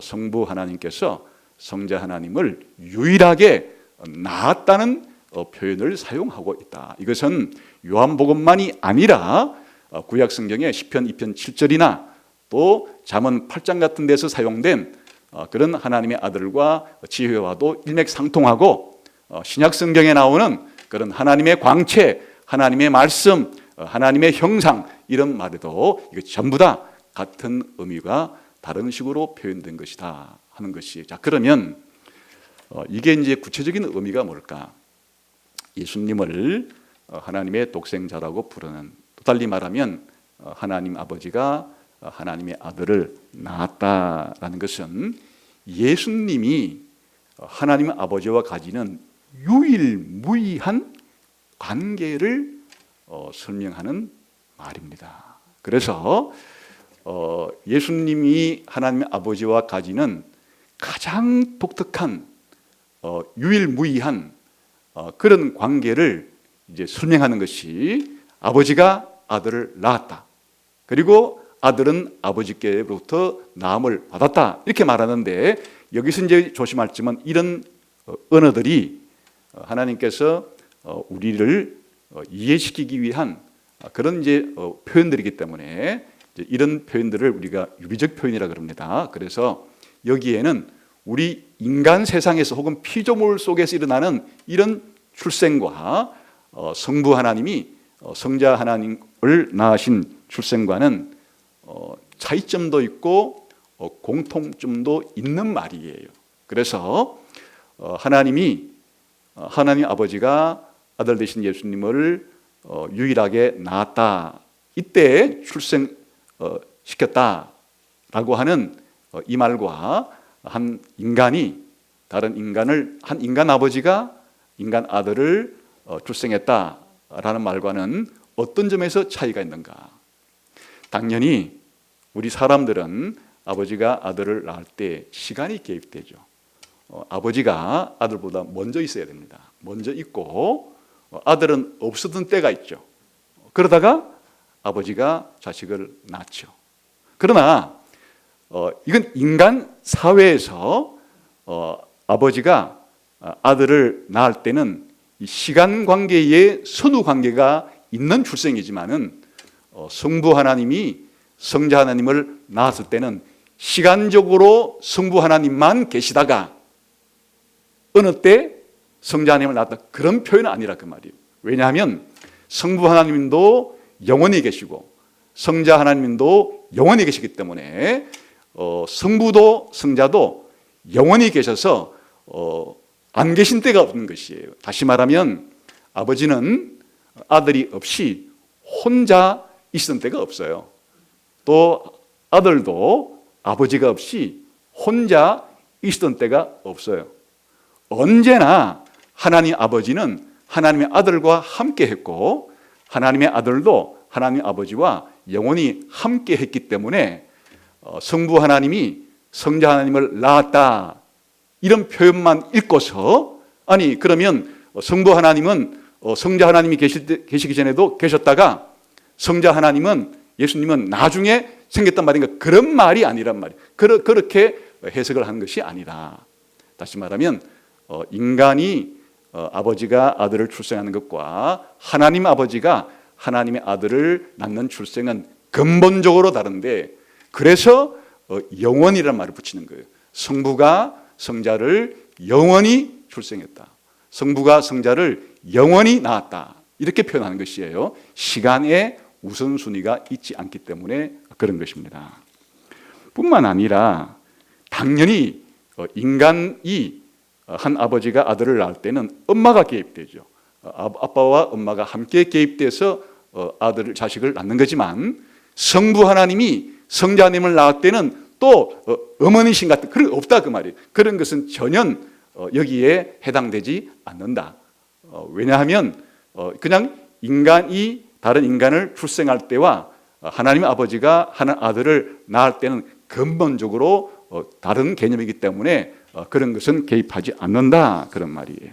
성부 하나님께서 성자 하나님을 유일하게 낳았다는 표현을 사용하고 있다. 이것은 요한복음만이 아니라 구약 성경의 시편 2편 7절이나 또 잠언 8장 같은 데서 사용된 그런 하나님의 아들과 지혜와도 일맥상통하고 신약 성경에 나오는 그런 하나님의 광채, 하나님의 말씀, 하나님의 형상 이런 말에도 이거 전부 다 같은 의미가 다른 식으로 표현된 것이다 하는 것이. 자, 그러면 이게 이제 구체적인 의미가 뭘까? 예수님을 하나님의 독생자라고 부르는, 또 달리 말하면 하나님 아버지가 하나님의 아들을 낳았다라는 것은 예수님이 하나님 아버지와 가지는 유일무이한 관계를 설명하는 말입니다. 그래서 예수님이 하나님 아버지와 가지는 가장 독특한 유일무이한 그런 관계를 이제 설명하는 것이 아버지가 아들을 낳았다, 그리고 아들은 아버지께로부터 낳음을 받았다, 이렇게 말하는데, 여기서 이제 조심할지만 이런 언어들이 하나님께서 우리를 이해시키기 위한 그런 이제 표현들이기 때문에 이런 표현들을 우리가 유비적 표현이라 그럽니다. 그래서 여기에는 우리 인간 세상에서 혹은 피조물 속에서 일어나는 이런 출생과 성부 하나님이 성자 하나님을 낳으신 출생과는 차이점도 있고 공통점도 있는 말이에요. 그래서 하나님 아버지가 아들 되신 예수님을 유일하게 낳았다, 이때 출생시켰다라고 하는 이 말과 한 인간 아버지가 인간 아들을 출생했다라는 말과는 어떤 점에서 차이가 있는가? 당연히 우리 사람들은 아버지가 아들을 낳을 때 시간이 개입되죠. 아버지가 아들보다 먼저 있어야 됩니다. 먼저 있고 아들은 없었던 때가 있죠. 그러다가 아버지가 자식을 낳죠. 그러나 이건 인간 사회에서 아버지가 아들을 낳을 때는 이 시간 관계의 선후 관계가 있는 출생이지만은 성부 하나님이 성자 하나님을 낳았을 때는 시간적으로 성부 하나님만 계시다가 어느 때 성자 하나님을 낳았다, 그런 표현은 아니라 그 말이에요. 왜냐하면 성부 하나님도 영원히 계시고 성자 하나님도 영원히 계시기 때문에 성부도 성자도 영원히 계셔서 안 계신 때가 없는 것이에요. 다시 말하면 아버지는 아들이 없이 혼자 있었던 때가 없어요. 또 아들도 아버지가 없이 혼자 있었던 때가 없어요. 언제나 하나님 아버지는 하나님의 아들과 함께 했고 하나님의 아들도 하나님 아버지와 영원히 함께 했기 때문에 성부 하나님이 성자 하나님을 낳았다, 이런 표현만 읽고서 아니 그러면 성부 하나님은 성자 하나님이 계시기 전에도 계셨다가 성자 하나님은 예수님은 나중에 생겼단 말인가? 그런 말이 아니란 말이에요. 그렇게 해석을 하는 것이 아니라, 다시 말하면 인간이 아버지가 아들을 출생하는 것과 하나님 아버지가 하나님의 아들을 낳는 출생은 근본적으로 다른데, 그래서 영원이라는 말을 붙이는 거예요. 성부가 성자를 영원히 출생했다, 성부가 성자를 영원히 낳았다, 이렇게 표현하는 것이에요. 시간의 우선순위가 있지 않기 때문에 그런 것입니다. 뿐만 아니라 당연히 인간이 한 아버지가 아들을 낳을 때는 엄마가 개입되죠. 아빠와 엄마가 함께 개입돼서 자식을 낳는 거지만 성부 하나님이 성자 하나님을 낳을 때는 또 어머니신 같은 그런 없다 그 말이에요. 그런 것은 전혀 여기에 해당되지 않는다. 왜냐하면 그냥 인간이 다른 인간을 출생할 때와 하나님 아버지가 하는 아들을 낳을 때는 근본적으로 다른 개념이기 때문에 그런 것은 개입하지 않는다, 그런 말이에요.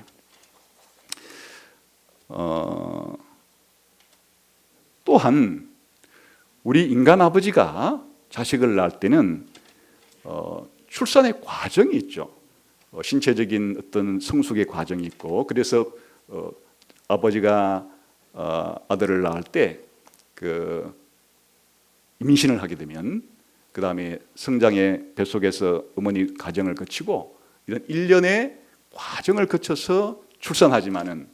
또한 우리 인간 아버지가 자식을 낳을 때는 출산의 과정이 있죠. 신체적인 어떤 성숙의 과정이 있고, 그래서 아버지가 아들을 낳을 때 그 임신을 하게 되면 그 다음에 성장의 뱃속에서 어머니 가정을 거치고 이런 일련의 과정을 거쳐서 출산하지만은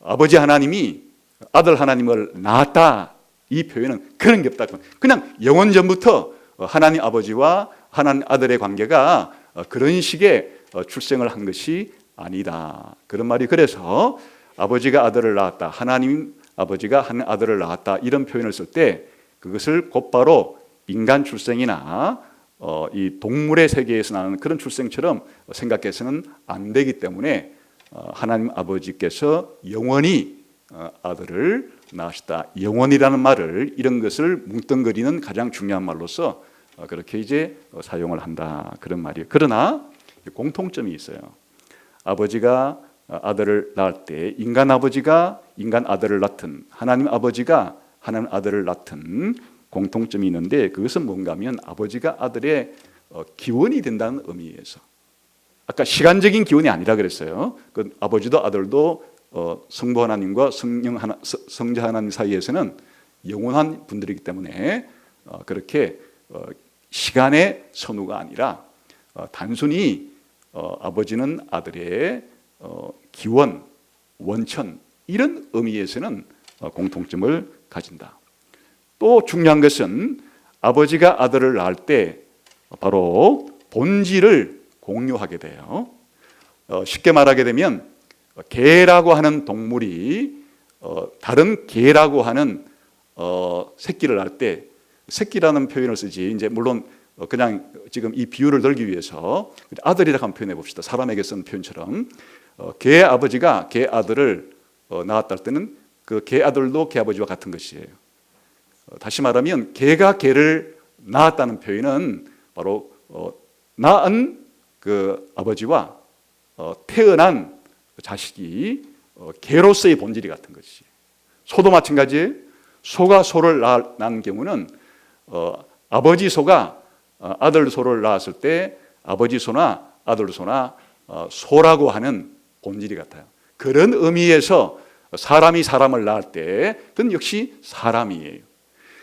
아버지 하나님이 아들 하나님을 낳았다, 이 표현은 그런 게 없다. 그냥 영원 전부터 하나님 아버지와 하나님 아들의 관계가 그런 식의 출생을 한 것이 아니다, 그런 말이. 그래서 아버지가 아들을 낳았다, 하나님 아버지가 한 아들을 낳았다, 이런 표현을 쓸 때 그것을 곧바로 인간 출생이나 이 동물의 세계에서 나는 그런 출생처럼 생각해서는 안 되기 때문에 하나님 아버지께서 영원히 아들을 낳으시다, 영원이라는 말을, 이런 것을 뭉뚱그리는 가장 중요한 말로서 그렇게 이제 사용을 한다, 그런 말이에요. 그러나 공통점이 있어요. 아버지가 아들을 낳을 때 인간 아버지가 인간 아들을 낳든 하나님 아버지가 하나님 아들을 낳든 공통점이 있는데, 그것은 뭔가 하면 아버지가 아들의 기원이 된다는 의미에서, 아까 시간적인 기원이 아니라 그랬어요. 그 아버지도 아들도 성부 하나님과 성자 하나님 사이에서는 영원한 분들이기 때문에 그렇게 시간의 선후가 아니라 단순히 아버지는 아들의 기원, 원천, 이런 의미에서는 공통점을 가진다. 또 중요한 것은 아버지가 아들을 낳을 때 바로 본질을 공유하게 돼요. 쉽게 말하게 되면 개라고 하는 동물이 다른 개라고 하는 새끼를 낳을 때, 새끼라는 표현을 쓰지, 이제 물론 그냥 지금 이 비유를 들기 위해서 아들이라고 한번 표현해 봅시다. 사람에게 쓴 표현처럼 개의 아버지가 개 아들을 낳았다 할 때는 그 개 아들도 개 아버지와 같은 것이에요. 다시 말하면 개가 개를 낳았다는 표현은 바로 낳은 그 아버지와 태어난 자식이 개로서의 본질이 같은 것이. 소도 마찬가지예요. 소가 소를 낳은 경우는 아버지 소가 아들 소를 낳았을 때 아버지 소나 아들 소나 소라고 하는 본질이 같아요. 그런 의미에서 사람이 사람을 낳을 때 그건 역시 사람이에요.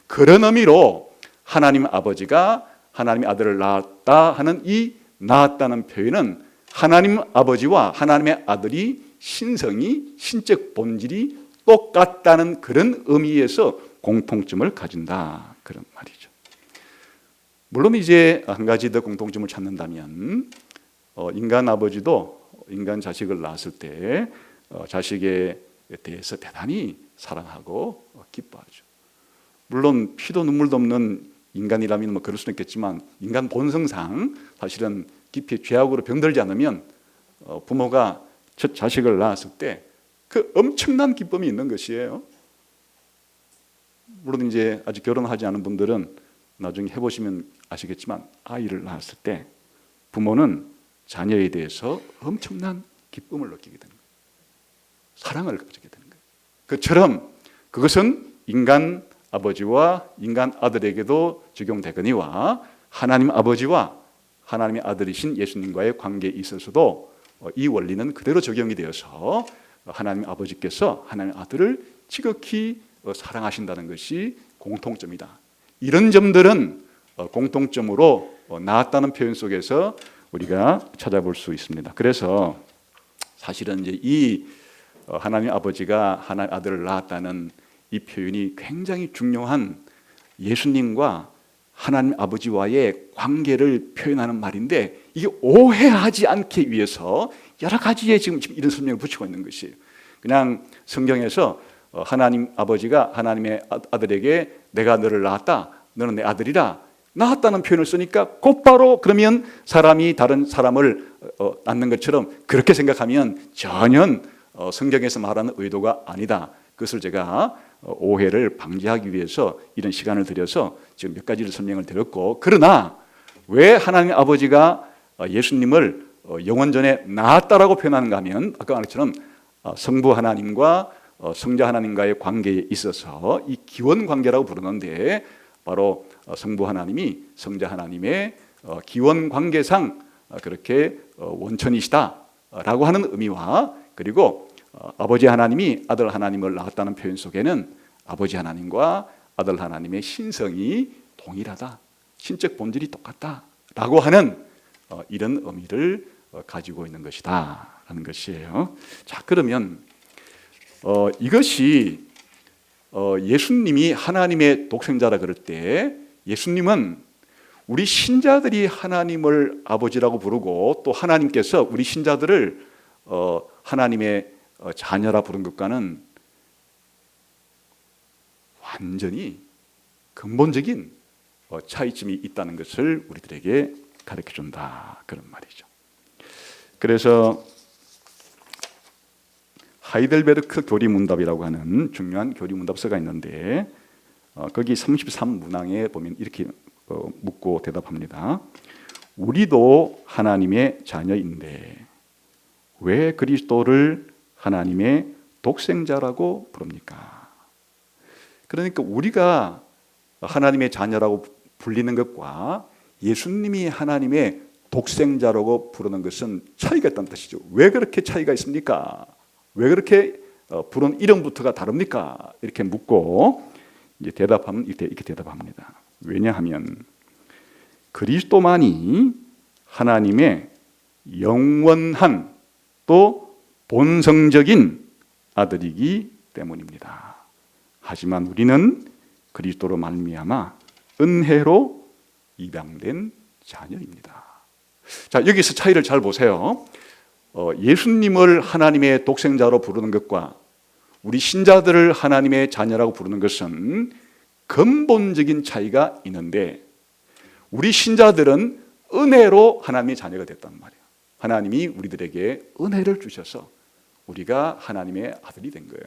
그런 의미로 하나님 아버지가 하나님의 아들을 낳았다 하는 이 낳았다는 표현은 하나님 아버지와 하나님의 아들이 신성이, 신적 본질이 똑같다는 그런 의미에서 공통점을 가진다, 그런 말이죠. 물론 이제 한 가지 더 공통점을 찾는다면 인간 아버지도 인간 자식을 낳았을 때 자식에 대해서 대단히 사랑하고 기뻐하죠. 물론 피도 눈물도 없는 인간이라면 뭐 그럴 수는 있겠지만 인간 본성상 사실은 깊이 죄악으로 병들지 않으면 부모가 첫 자식을 낳았을 때 그 엄청난 기쁨이 있는 것이에요. 물론 이제 아직 결혼하지 않은 분들은 나중에 해보시면 아시겠지만 아이를 낳았을 때 부모는 자녀에 대해서 엄청난 기쁨을 느끼게 되는 거예요. 사랑을 가지게 되는 거예요. 그처럼 그것은 인간 아버지와 인간 아들에게도 적용되거니와 하나님 아버지와 하나님의 아들이신 예수님과의 관계에 있어서도 이 원리는 그대로 적용이 되어서 하나님 아버지께서 하나님 아들을 지극히 사랑하신다는 것이 공통점이다. 이런 점들은 공통점으로 나왔다는 표현 속에서 우리가 찾아볼 수 있습니다. 그래서 사실은 이제 이 하나님 아버지가 하나님 아들을 낳았다는 이 표현이 굉장히 중요한 예수님과 하나님 아버지와의 관계를 표현하는 말인데 이게 오해하지 않기 위해서 여러 가지의 지금 이런 설명을 붙이고 있는 것이에요. 그냥 성경에서 하나님 아버지가 하나님의 아들에게 내가 너를 낳았다, 너는 내 아들이라 낳았다는 표현을 쓰니까 곧바로 그러면 사람이 다른 사람을 낳는 것처럼 그렇게 생각하면 전혀 성경에서 말하는 의도가 아니다. 그것을 제가 오해를 방지하기 위해서 이런 시간을 들여서 지금 몇 가지를 설명을 드렸고, 그러나 왜 하나님 아버지가 예수님을 영원전에 낳았다라고 표현하는가 하면 아까 말했처럼 성부 하나님과 성자 하나님과의 관계에 있어서 이 기원 관계라고 부르는데 바로 성부 하나님이 성자 하나님의 기원 관계상 그렇게 원천이시다라고 하는 의미와 그리고 아버지 하나님이 아들 하나님을 낳았다는 표현 속에는 아버지 하나님과 아들 하나님의 신성이 동일하다, 신적 본질이 똑같다라고 하는 이런 의미를 가지고 있는 것이다 라는 것이에요. 자, 그러면 이것이 예수님이 하나님의 독생자라 그럴 때 예수님은 우리 신자들이 하나님을 아버지라고 부르고 또 하나님께서 우리 신자들을 하나님의 자녀라 부른 것과는 완전히 근본적인 차이점이 있다는 것을 우리들에게 가르쳐준다, 그런 말이죠. 그래서 하이델베르크 교리문답이라고 하는 중요한 교리문답서가 있는데 거기 33문항에 보면 이렇게 묻고 대답합니다. 우리도 하나님의 자녀인데 왜 그리스도를 하나님의 독생자라고 부릅니까? 그러니까 우리가 하나님의 자녀라고 불리는 것과 예수님이 하나님의 독생자라고 부르는 것은 차이가 있다는 뜻이죠. 왜 그렇게 차이가 있습니까? 왜 그렇게 부른 이름부터가 다릅니까? 이렇게 묻고 이제 대답하면 이렇게 대답합니다. 왜냐하면 그리스도만이 하나님의 영원한 또 본성적인 아들이기 때문입니다. 하지만 우리는 그리스도로 말미암아 은혜로 입양된 자녀입니다. 자, 여기서 차이를 잘 보세요. 예수님을 하나님의 독생자로 부르는 것과 우리 신자들을 하나님의 자녀라고 부르는 것은 근본적인 차이가 있는데, 우리 신자들은 은혜로 하나님의 자녀가 됐단 말이에요. 하나님이 우리들에게 은혜를 주셔서 우리가 하나님의 아들이 된 거예요.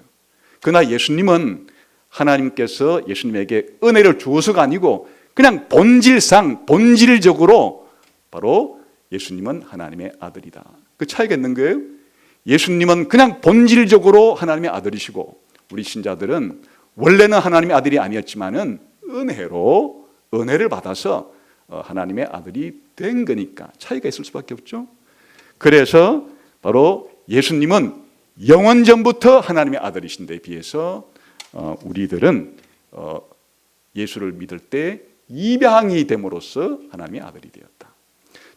그러나 예수님은 하나님께서 예수님에게 은혜를 주어서가 아니고 그냥 본질적으로 바로 예수님은 하나님의 아들이다. 그 차이가 있는 거예요. 예수님은 그냥 본질적으로 하나님의 아들이시고 우리 신자들은 원래는 하나님의 아들이 아니었지만은 은혜를 받아서 하나님의 아들이 된 거니까 차이가 있을 수밖에 없죠. 그래서 바로 예수님은 영원 전부터 하나님의 아들이신데 비해서 우리들은 예수를 믿을 때 입양이 됨으로써 하나님의 아들이 되었다.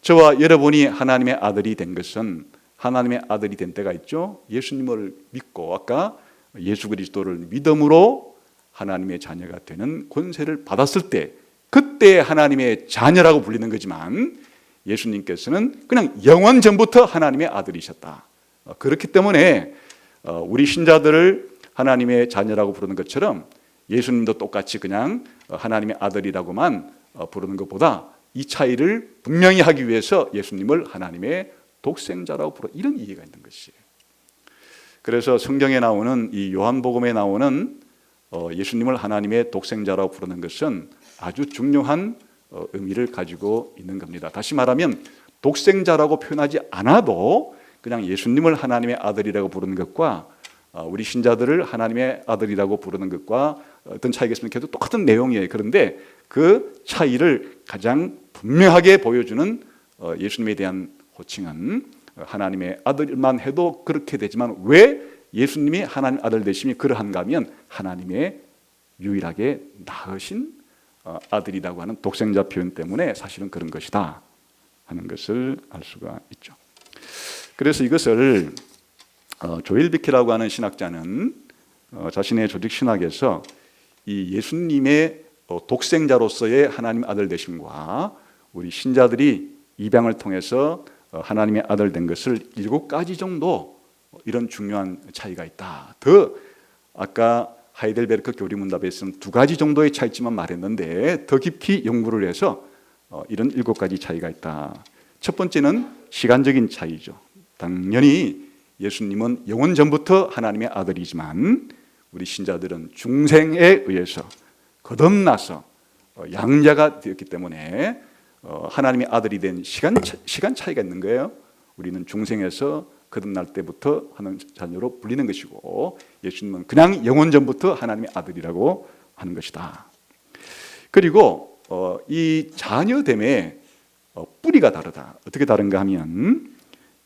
저와 여러분이 하나님의 아들이 된 것은 하나님의 아들이 된 때가 있죠. 예수님을 믿고 아까 예수 그리스도를 믿음으로 하나님의 자녀가 되는 권세를 받았을 때 그때 하나님의 자녀라고 불리는 거지만 예수님께서는 그냥 영원 전부터 하나님의 아들이셨다. 그렇기 때문에 우리 신자들을 하나님의 자녀라고 부르는 것처럼 예수님도 똑같이 그냥 하나님의 아들이라고만 부르는 것보다 이 차이를 분명히 하기 위해서 예수님을 하나님의 독생자라고 부르는 이런 이해가 있는 것이에요. 그래서 성경에 나오는 이 요한복음에 나오는 예수님을 하나님의 독생자라고 부르는 것은 아주 중요한 의미를 가지고 있는 겁니다. 다시 말하면 독생자라고 표현하지 않아도 그냥 예수님을 하나님의 아들이라고 부르는 것과 우리 신자들을 하나님의 아들이라고 부르는 것과 어떤 차이가 있으면 계속 똑같은 내용이에요. 그런데 그 차이를 가장 분명하게 보여주는 예수님에 대한 호칭은 하나님의 아들만 해도 그렇게 되지만 왜 예수님이 하나님 아들 되심이 그러한가 하면 하나님의 유일하게 낳으신 아들이라고 하는 독생자 표현 때문에 사실은 그런 것이다 하는 것을 알 수가 있죠. 그래서 이것을 조엘 비키라고 하는 신학자는 자신의 조직 신학에서 이 예수님의 독생자로서의 하나님 아들 되심과 우리 신자들이 입양을 통해서 하나님의 아들 된 것을 7가지 정도 이런 중요한 차이가 있다. 더 아까 하이델베르크 교리문답에서는 2가지 정도의 차이점만 말했는데 더 깊이 연구를 해서 이런 7가지 차이가 있다. 첫 번째는 시간적인 차이죠. 당연히 예수님은 영원 전부터 하나님의 아들이지만 우리 신자들은 중생에 의해서 거듭나서 양자가 되었기 때문에 하나님의 아들이 된 시간 차이가 있는 거예요. 우리는 중생에서 거듭날 때부터 하나님 자녀로 불리는 것이고 예수님은 그냥 영원 전부터 하나님의 아들이라고 하는 것이다. 그리고 이 자녀됨의 뿌리가 다르다. 어떻게 다른가 하면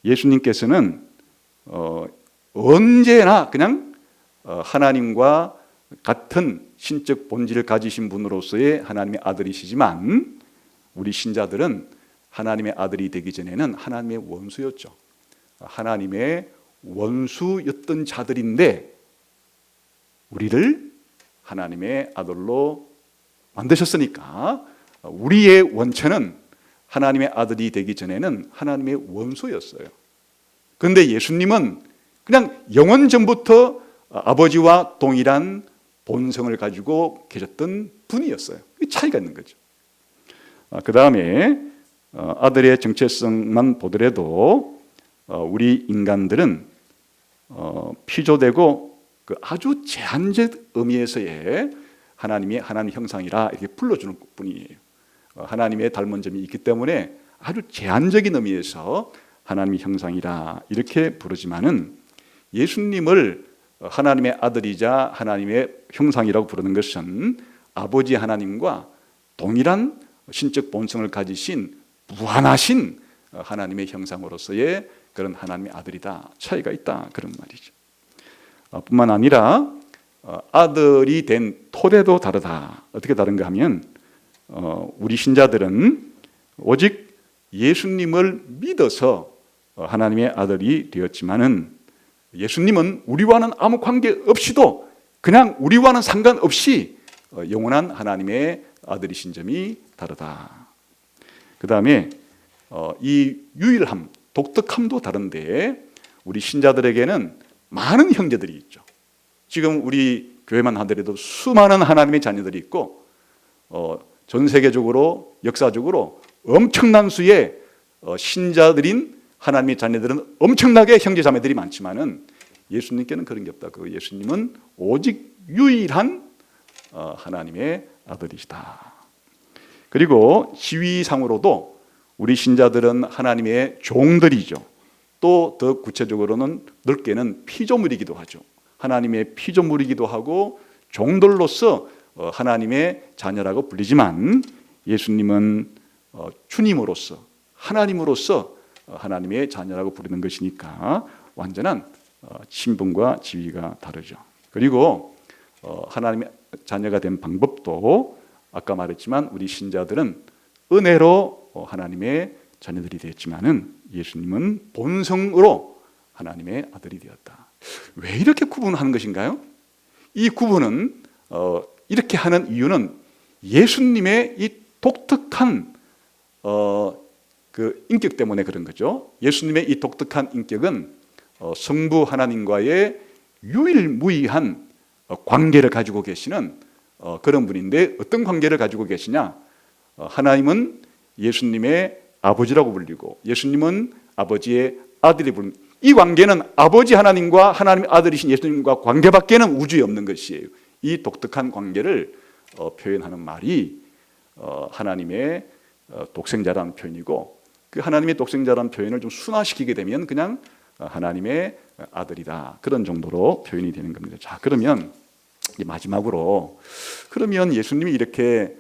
예수님께서는 언제나 그냥 하나님과 같은 신적 본질을 가지신 분으로서의 하나님의 아들이시지만 우리 신자들은 하나님의 아들이 되기 전에는 하나님의 원수였죠. 하나님의 원수였던 자들인데 우리를 하나님의 아들로 만드셨으니까 우리의 원체는 하나님의 아들이 되기 전에는 하나님의 원수였어요. 그런데 예수님은 그냥 영원 전부터 아버지와 동일한 본성을 가지고 계셨던 분이었어요. 이 차이가 있는 거죠. 그 다음에 아들의 정체성만 보더라도 우리 인간들은 피조되고 그 아주 제한적 의미에서의 하나님이 하나님 형상이라 이렇게 불러주는 뿐이에요. 하나님의 닮은 점이 있기 때문에 아주 제한적인 의미에서 하나님의 형상이라 이렇게 부르지만은 예수님을 하나님의 아들이자 하나님의 형상이라고 부르는 것은 아버지 하나님과 동일한 신적 본성을 가지신 무한하신 하나님의 형상으로서의 그런 하나님의 아들이다. 차이가 있다. 그런 말이죠. 뿐만 아니라 아들이 된 토대도 다르다. 어떻게 다른가 하면 우리 신자들은 오직 예수님을 믿어서 하나님의 아들이 되었지만은 예수님은 우리와는 아무 관계 없이도 그냥 우리와는 상관없이 영원한 하나님의 아들이신 점이 다르다. 그 다음에 이 유일함, 독특함도 다른데 우리 신자들에게는 많은 형제들이 있죠. 지금 우리 교회만 하더라도 수많은 하나님의 자녀들이 있고 전 세계적으로 역사적으로 엄청난 수의 신자들인 하나님의 자녀들은 엄청나게 형제자매들이 많지만은 예수님께는 그런 게 없다. 그 예수님은 오직 유일한 하나님의 아들이시다. 그리고 지위상으로도 우리 신자들은 하나님의 종들이죠. 또 더 구체적으로는 넓게는 피조물이기도 하죠. 하나님의 피조물이기도 하고 종들로서 하나님의 자녀라고 불리지만 예수님은 주님으로서 하나님으로서 하나님의 자녀라고 부르는 것이니까 완전한 신분과 지위가 다르죠. 그리고 하나님의 자녀가 된 방법도 아까 말했지만 우리 신자들은 은혜로 하나님의 자녀들이 되었지만은 예수님은 본성으로 하나님의 아들이 되었다. 왜 이렇게 구분하는 것인가요? 이 구분은 이렇게 하는 이유는 예수님의 이 독특한 그 인격 때문에 그런 거죠. 예수님의 이 독특한 인격은 성부 하나님과의 유일무이한 관계를 가지고 계시는 그런 분인데 어떤 관계를 가지고 계시냐? 하나님은 예수님의 아버지라고 불리고 예수님은 아버지의 아들이 부르는 이 관계는 아버지 하나님과 하나님의 아들이신 예수님과 관계밖에는 우주에 없는 것이에요. 이 독특한 관계를 표현하는 말이 하나님의 독생자라는 표현이고 그 하나님의 독생자라는 표현을 좀 순화시키게 되면 그냥 하나님의 아들이다. 그런 정도로 표현이 되는 겁니다. 자, 그러면 마지막으로 그러면 예수님이 이렇게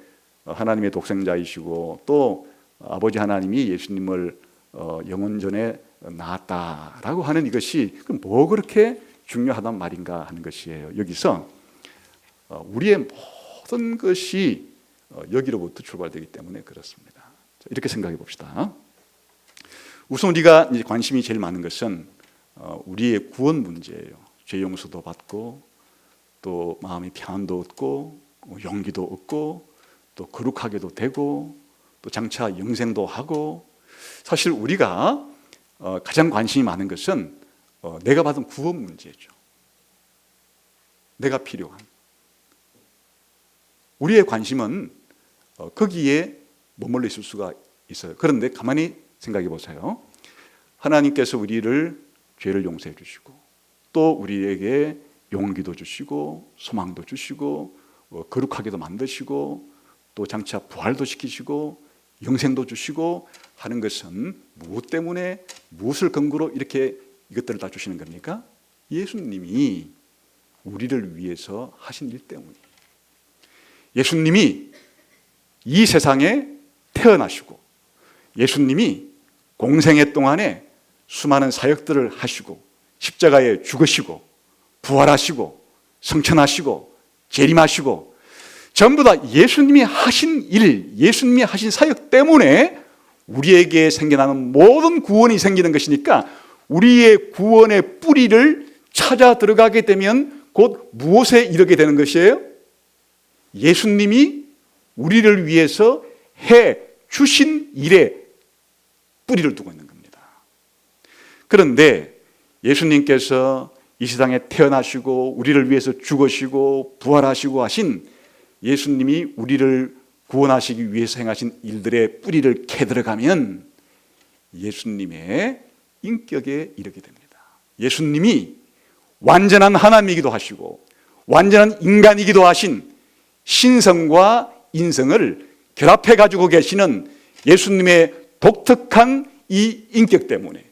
하나님의 독생자이시고 또 아버지 하나님이 예수님을 영원전에 낳았다라고 하는 이것이 그럼 뭐 그렇게 중요하단 말인가 하는 것이에요. 여기서 우리의 모든 것이 여기로부터 출발되기 때문에 그렇습니다. 이렇게 생각해 봅시다. 우선 우리가 이제 관심이 제일 많은 것은 우리의 구원 문제예요. 죄 용서도 받고 또 마음의 평안도 얻고 용기도 얻고 또 거룩하게도 되고 또 장차 영생도 하고 사실 우리가 가장 관심이 많은 것은 내가 받은 구원 문제죠. 내가 필요한 우리의 관심은 거기에 머물러 있을 수가 있어요. 그런데 가만히 생각해 보세요. 하나님께서 우리를 죄를 용서해 주시고 또 우리에게 용기도 주시고 소망도 주시고 거룩하게도 만드시고 또 장차 부활도 시키시고 영생도 주시고 하는 것은 무엇 때문에 무엇을 근거로 이렇게 이것들을 다 주시는 겁니까? 예수님이 우리를 위해서 하신 일 때문이에요. 예수님이 이 세상에 태어나시고 예수님이 공생애 동안에 수많은 사역들을 하시고 십자가에 죽으시고 부활하시고 성천하시고 재림하시고 전부 다 예수님이 하신 일, 예수님이 하신 사역 때문에 우리에게 생겨나는 모든 구원이 생기는 것이니까 우리의 구원의 뿌리를 찾아 들어가게 되면 곧 무엇에 이르게 되는 것이에요? 예수님이 우리를 위해서 해 주신 일에 뿌리를 두고 있는 겁니다. 그런데 예수님께서 이 세상에 태어나시고 우리를 위해서 죽으시고 부활하시고 하신 예수님이 우리를 구원하시기 위해서 행하신 일들의 뿌리를 캐 들어가면 예수님의 인격에 이르게 됩니다. 예수님이 완전한 하나님이기도 하시고 완전한 인간이기도 하신 신성과 인성을 결합해 가지고 계시는 예수님의 독특한 이 인격 때문에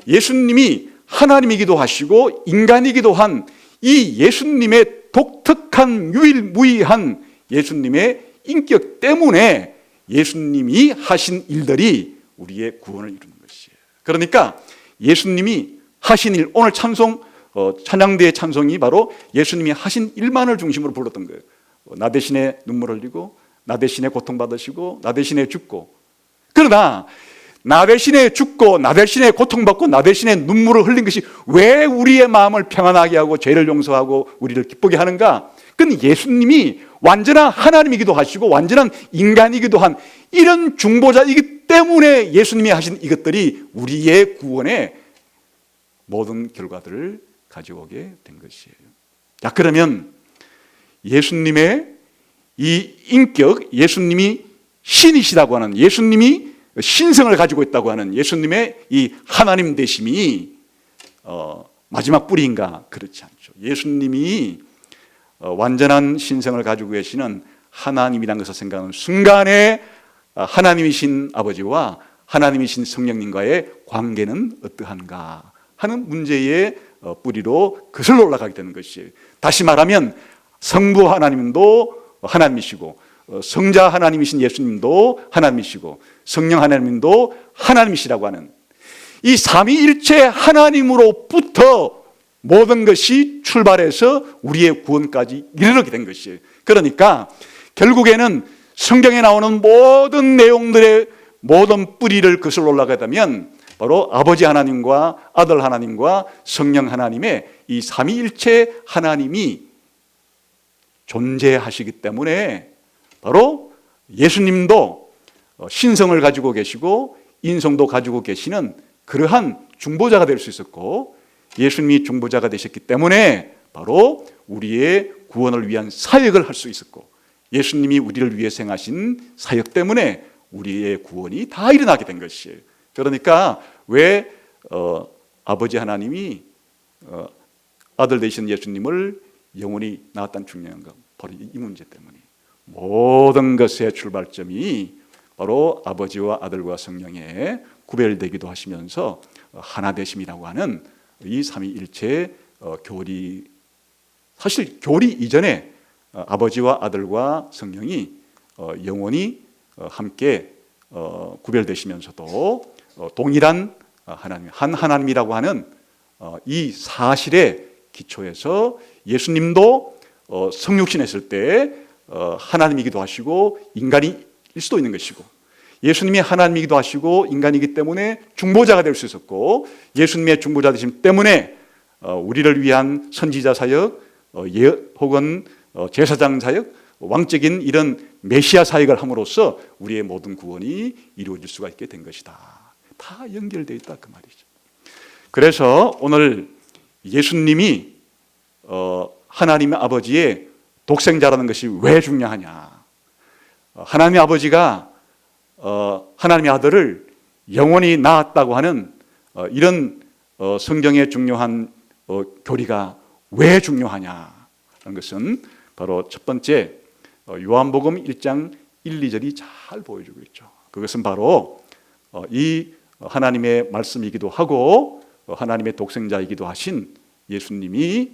예수님이 하나님이기도 하시고 인간이기도 한 이 예수님의 독특한 유일무이한 예수님의 인격 때문에 예수님이 하신 일들이 우리의 구원을 이루는 것이에요. 그러니까 예수님이 하신 일, 오늘 찬송 찬양대의 찬송이 바로 예수님이 하신 일만을 중심으로 불렀던 거예요. 나 대신에 눈물 흘리고 나 대신에 고통받으시고 나 대신에 죽고 그러나 나 대신에 죽고 나 대신에 고통받고 나 대신에 눈물을 흘린 것이 왜 우리의 마음을 평안하게 하고 죄를 용서하고 우리를 기쁘게 하는가? 그건 예수님이 완전한 하나님이기도 하시고 완전한 인간이기도 한 이런 중보자이기 때문에 예수님이 하신 이것들이 우리의 구원의 모든 결과들을 가지고 오게 된 것이에요. 자, 그러면 예수님의 이 인격, 예수님이 신이시다고 하는, 예수님이 신성을 가지고 있다고 하는 예수님의 이 하나님 되심이 마지막 뿌리인가? 그렇지 않죠. 예수님이 완전한 신성을 가지고 계시는 하나님이라는 것을 생각하는 순간에 하나님이신 아버지와 하나님이신 성령님과의 관계는 어떠한가 하는 문제의 뿌리로 거슬러 올라가게 되는 것이에요. 다시 말하면 성부 하나님도 하나님이시고 성자 하나님이신 예수님도 하나님이시고 성령 하나님도 하나님이시라고 하는 이 삼위일체 하나님으로부터 모든 것이 출발해서 우리의 구원까지 이르게 된 것이에요. 그러니까 결국에는 성경에 나오는 모든 내용들의 모든 뿌리를 거슬러 올라가게 되면 바로 아버지 하나님과 아들 하나님과 성령 하나님의 이 삼위일체 하나님이 존재하시기 때문에 바로 예수님도 신성을 가지고 계시고 인성도 가지고 계시는 그러한 중보자가 될 수 있었고, 예수님이 중보자가 되셨기 때문에 바로 우리의 구원을 위한 사역을 할 수 있었고, 예수님이 우리를 위해 행하신 사역 때문에 우리의 구원이 다 일어나게 된 것이에요. 그러니까 왜 아버지 하나님이 아들 되신 예수님을 영원히 낳았다는 중요한가? 바로 이 문제 때문에 모든 것의 출발점이 바로 아버지와 아들과 성령의 구별되기도 하시면서 하나 되심이라고 하는 이 삼위일체 교리, 사실 교리 이전에 아버지와 아들과 성령이 영원히 함께 구별되시면서도 동일한 하나님, 한 하나님이라고 하는 이 사실의 기초에서 예수님도 성육신했을 때 하나님이기도 하시고 인간일 수도 있는 것이고, 예수님이 하나님이기도 하시고 인간이기 때문에 중보자가 될 수 있었고, 예수님의 중보자 되심 때문에 우리를 위한 선지자 사역 혹은 제사장 사역, 왕적인 이런 메시아 사역을 함으로써 우리의 모든 구원이 이루어질 수가 있게 된 것이다. 다 연결되어 있다 그 말이죠. 그래서 오늘 예수님이 하나님 아버지의 독생자라는 것이 왜 중요하냐? 하나님 아버지가 하나님의 아들을 영원히 낳았다고 하는 이런 성경의 중요한 교리가 왜 중요하냐는 것은 바로 첫 번째 요한복음 1장 1, 2절이 잘 보여주고 있죠. 그것은 바로 이 하나님의 말씀이기도 하고 하나님의 독생자이기도 하신 예수님이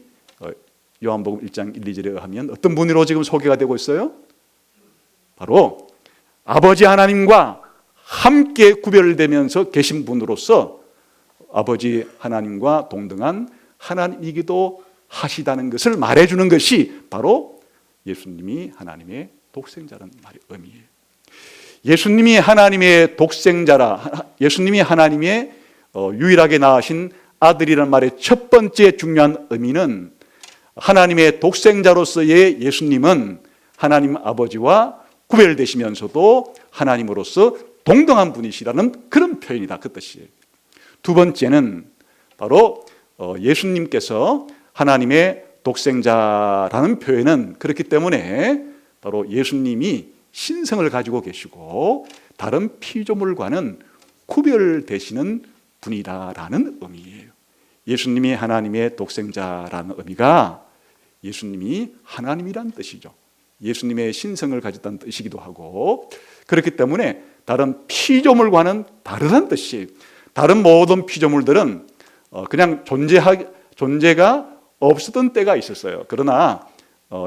요한복음 1장 1, 2절에 의하면 어떤 분으로 지금 소개가 되고 있어요? 바로 아버지 하나님과 함께 구별되면서 계신 분으로서 아버지 하나님과 동등한 하나님이기도 하시다는 것을 말해주는 것이 바로 예수님이 하나님의 독생자라는 말의 의미예요. 예수님이 하나님의 독생자라, 예수님이 하나님의 유일하게 낳으신 아들이라는 말의 첫 번째 중요한 의미는 하나님의 독생자로서의 예수님은 하나님 아버지와 구별되시면서도 하나님으로서 동등한 분이시라는 그런 표현이다 그 뜻이에요. 두 번째는 바로 예수님께서 하나님의 독생자라는 표현은 그렇기 때문에 바로 예수님이 신성을 가지고 계시고 다른 피조물과는 구별되시는 분이다라는 의미예요. 예수님이 하나님의 독생자라는 의미가 예수님이 하나님이란 뜻이죠. 예수님의 신성을 가졌다는 뜻이기도 하고, 그렇기 때문에 다른 피조물과는 다르다는 뜻이에요. 다른 모든 피조물들은 그냥 존재가 없었던 때가 있었어요. 그러나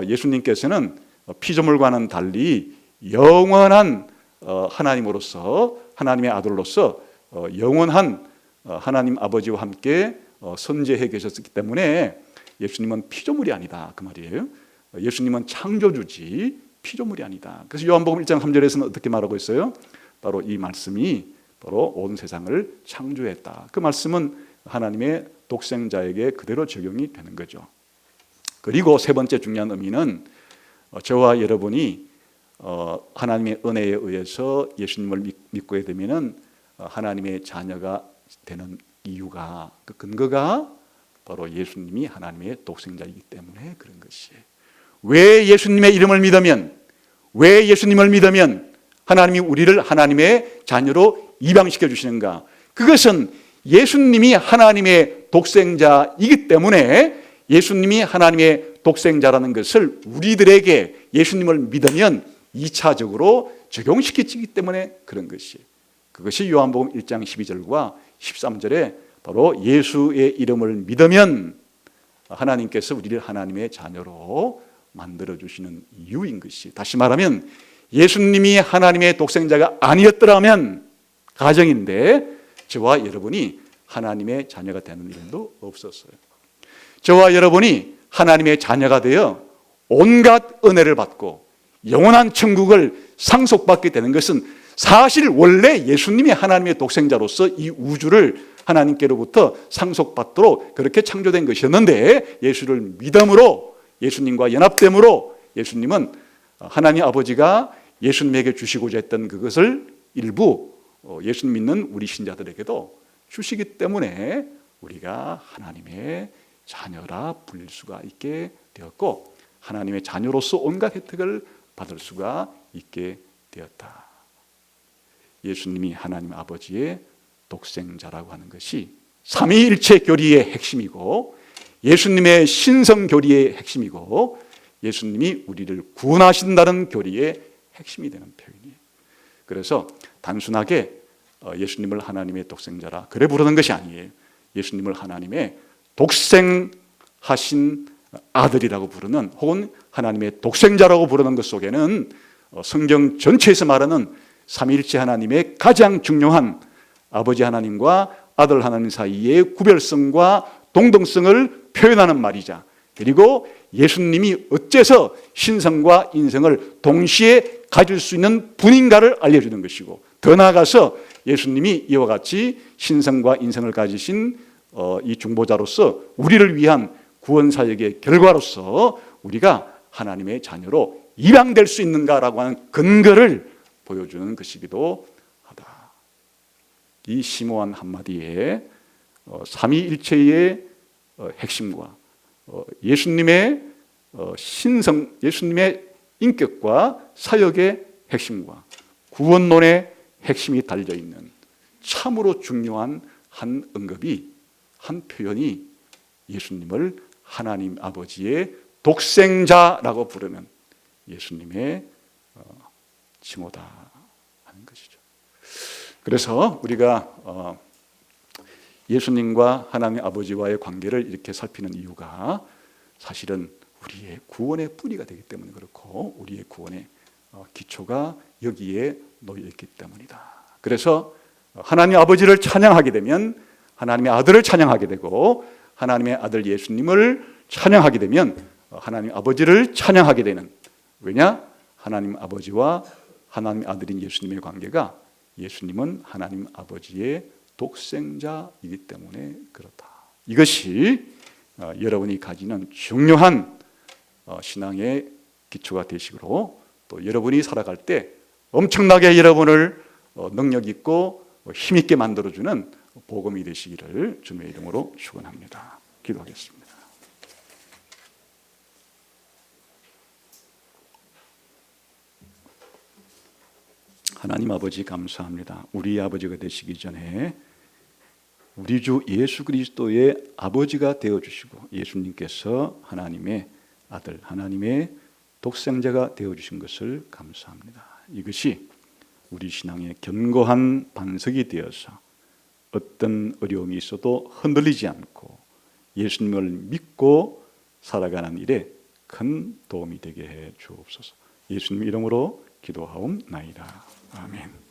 예수님께서는 피조물과는 달리 영원한 하나님으로서, 하나님의 아들로서 영원한 하나님 아버지와 함께 선재해 계셨기 때문에 예수님은 피조물이 아니다 그 말이에요. 예수님은 창조주지 피조물이 아니다. 그래서 요한복음 1장 3절에서는 어떻게 말하고 있어요? 바로 이 말씀이 바로 온 세상을 창조했다. 그 말씀은 하나님의 독생자에게 그대로 적용이 되는 거죠. 그리고 세 번째 중요한 의미는 저와 여러분이 하나님의 은혜에 의해서 예수님을 믿게 되면은 하나님의 자녀가 되는 이유가, 그 근거가 바로 예수님이 하나님의 독생자이기 때문에 그런 것이에요. 왜 예수님의 이름을 믿으면, 왜 예수님을 믿으면 하나님이 우리를 하나님의 자녀로 입양시켜 주시는가? 그것은 예수님이 하나님의 독생자이기 때문에, 예수님이 하나님의 독생자라는 것을 우리들에게 예수님을 믿으면 2차적으로 적용시키기 때문에 그런 것이에요. 그것이 요한복음 1장 12절과 13절에 바로 예수의 이름을 믿으면 하나님께서 우리를 하나님의 자녀로 만들어주시는 이유인 것이, 다시 말하면 예수님이 하나님의 독생자가 아니었더라면 가정인데 저와 여러분이 하나님의 자녀가 되는 일도 없었어요. 저와 여러분이 하나님의 자녀가 되어 온갖 은혜를 받고 영원한 천국을 상속받게 되는 것은 사실 원래 예수님이 하나님의 독생자로서 이 우주를 하나님께로부터 상속받도록 그렇게 창조된 것이었는데, 예수를 믿음으로, 예수님과 연합됨으로 예수님은 하나님 아버지가 예수님에게 주시고자 했던 그것을 일부 예수님 믿는 우리 신자들에게도 주시기 때문에 우리가 하나님의 자녀라 불릴 수가 있게 되었고, 하나님의 자녀로서 온갖 혜택을 받을 수가 있게 되었다. 예수님이 하나님 아버지의 독생자라고 하는 것이 삼위일체 교리의 핵심이고, 예수님의 신성 교리의 핵심이고, 예수님이 우리를 구원하신다는 교리의 핵심이 되는 표현이에요. 그래서 단순하게 예수님을 하나님의 독생자라 그래 부르는 것이 아니에요. 예수님을 하나님의 독생하신 아들이라고 부르는, 혹은 하나님의 독생자라고 부르는 것 속에는 성경 전체에서 말하는 삼위일체 하나님의 가장 중요한 아버지 하나님과 아들 하나님 사이의 구별성과 동등성을 표현하는 말이자, 그리고 예수님이 어째서 신성과 인성을 동시에 가질 수 있는 분인가를 알려주는 것이고, 더 나아가서 예수님이 이와 같이 신성과 인성을 가지신 이 중보자로서 우리를 위한 구원 사역의 결과로서 우리가 하나님의 자녀로 입양될 수 있는가라고 하는 근거를 보여주는 것이기도 하다. 이 심오한 한마디에 삼위일체의 핵심과 예수님의 신성, 예수님의 인격과 사역의 핵심과 구원론의 핵심이 달려있는 참으로 중요한 한 언급이, 한 표현이 예수님을 하나님 아버지의 독생자라고 부르는 예수님의 칭호다 하는 것이죠. 그래서 우리가 예수님과 하나님 아버지와의 관계를 이렇게 살피는 이유가 사실은 우리의 구원의 뿌리가 되기 때문에 그렇고, 우리의 구원의 기초가 여기에 놓여있기 때문이다. 그래서 하나님 아버지를 찬양하게 되면 하나님의 아들을 찬양하게 되고, 하나님의 아들 예수님을 찬양하게 되면 하나님 아버지를 찬양하게 되는, 왜냐? 하나님 아버지와 하나님 아들인 예수님의 관계가, 예수님은 하나님 아버지의 독생자이기 때문에 그렇다. 이것이 여러분이 가지는 중요한 신앙의 기초가 되시고, 또 여러분이 살아갈 때 엄청나게 여러분을 능력 있고 힘 있게 만들어주는 복음이 되시기를 주님의 이름으로 축원합니다. 기도하겠습니다. 하나님 아버지 감사합니다. 우리 아버지가 되시기 전에 우리 주 예수 그리스도의 아버지가 되어주시고, 예수님께서 하나님의 아들, 하나님의 독생자가 되어주신 것을 감사합니다. 이것이 우리 신앙의 견고한 반석이 되어서 어떤 어려움이 있어도 흔들리지 않고 예수님을 믿고 살아가는 일에 큰 도움이 되게 해 주옵소서. 예수님 이름으로 기도하옵나이다. 아멘.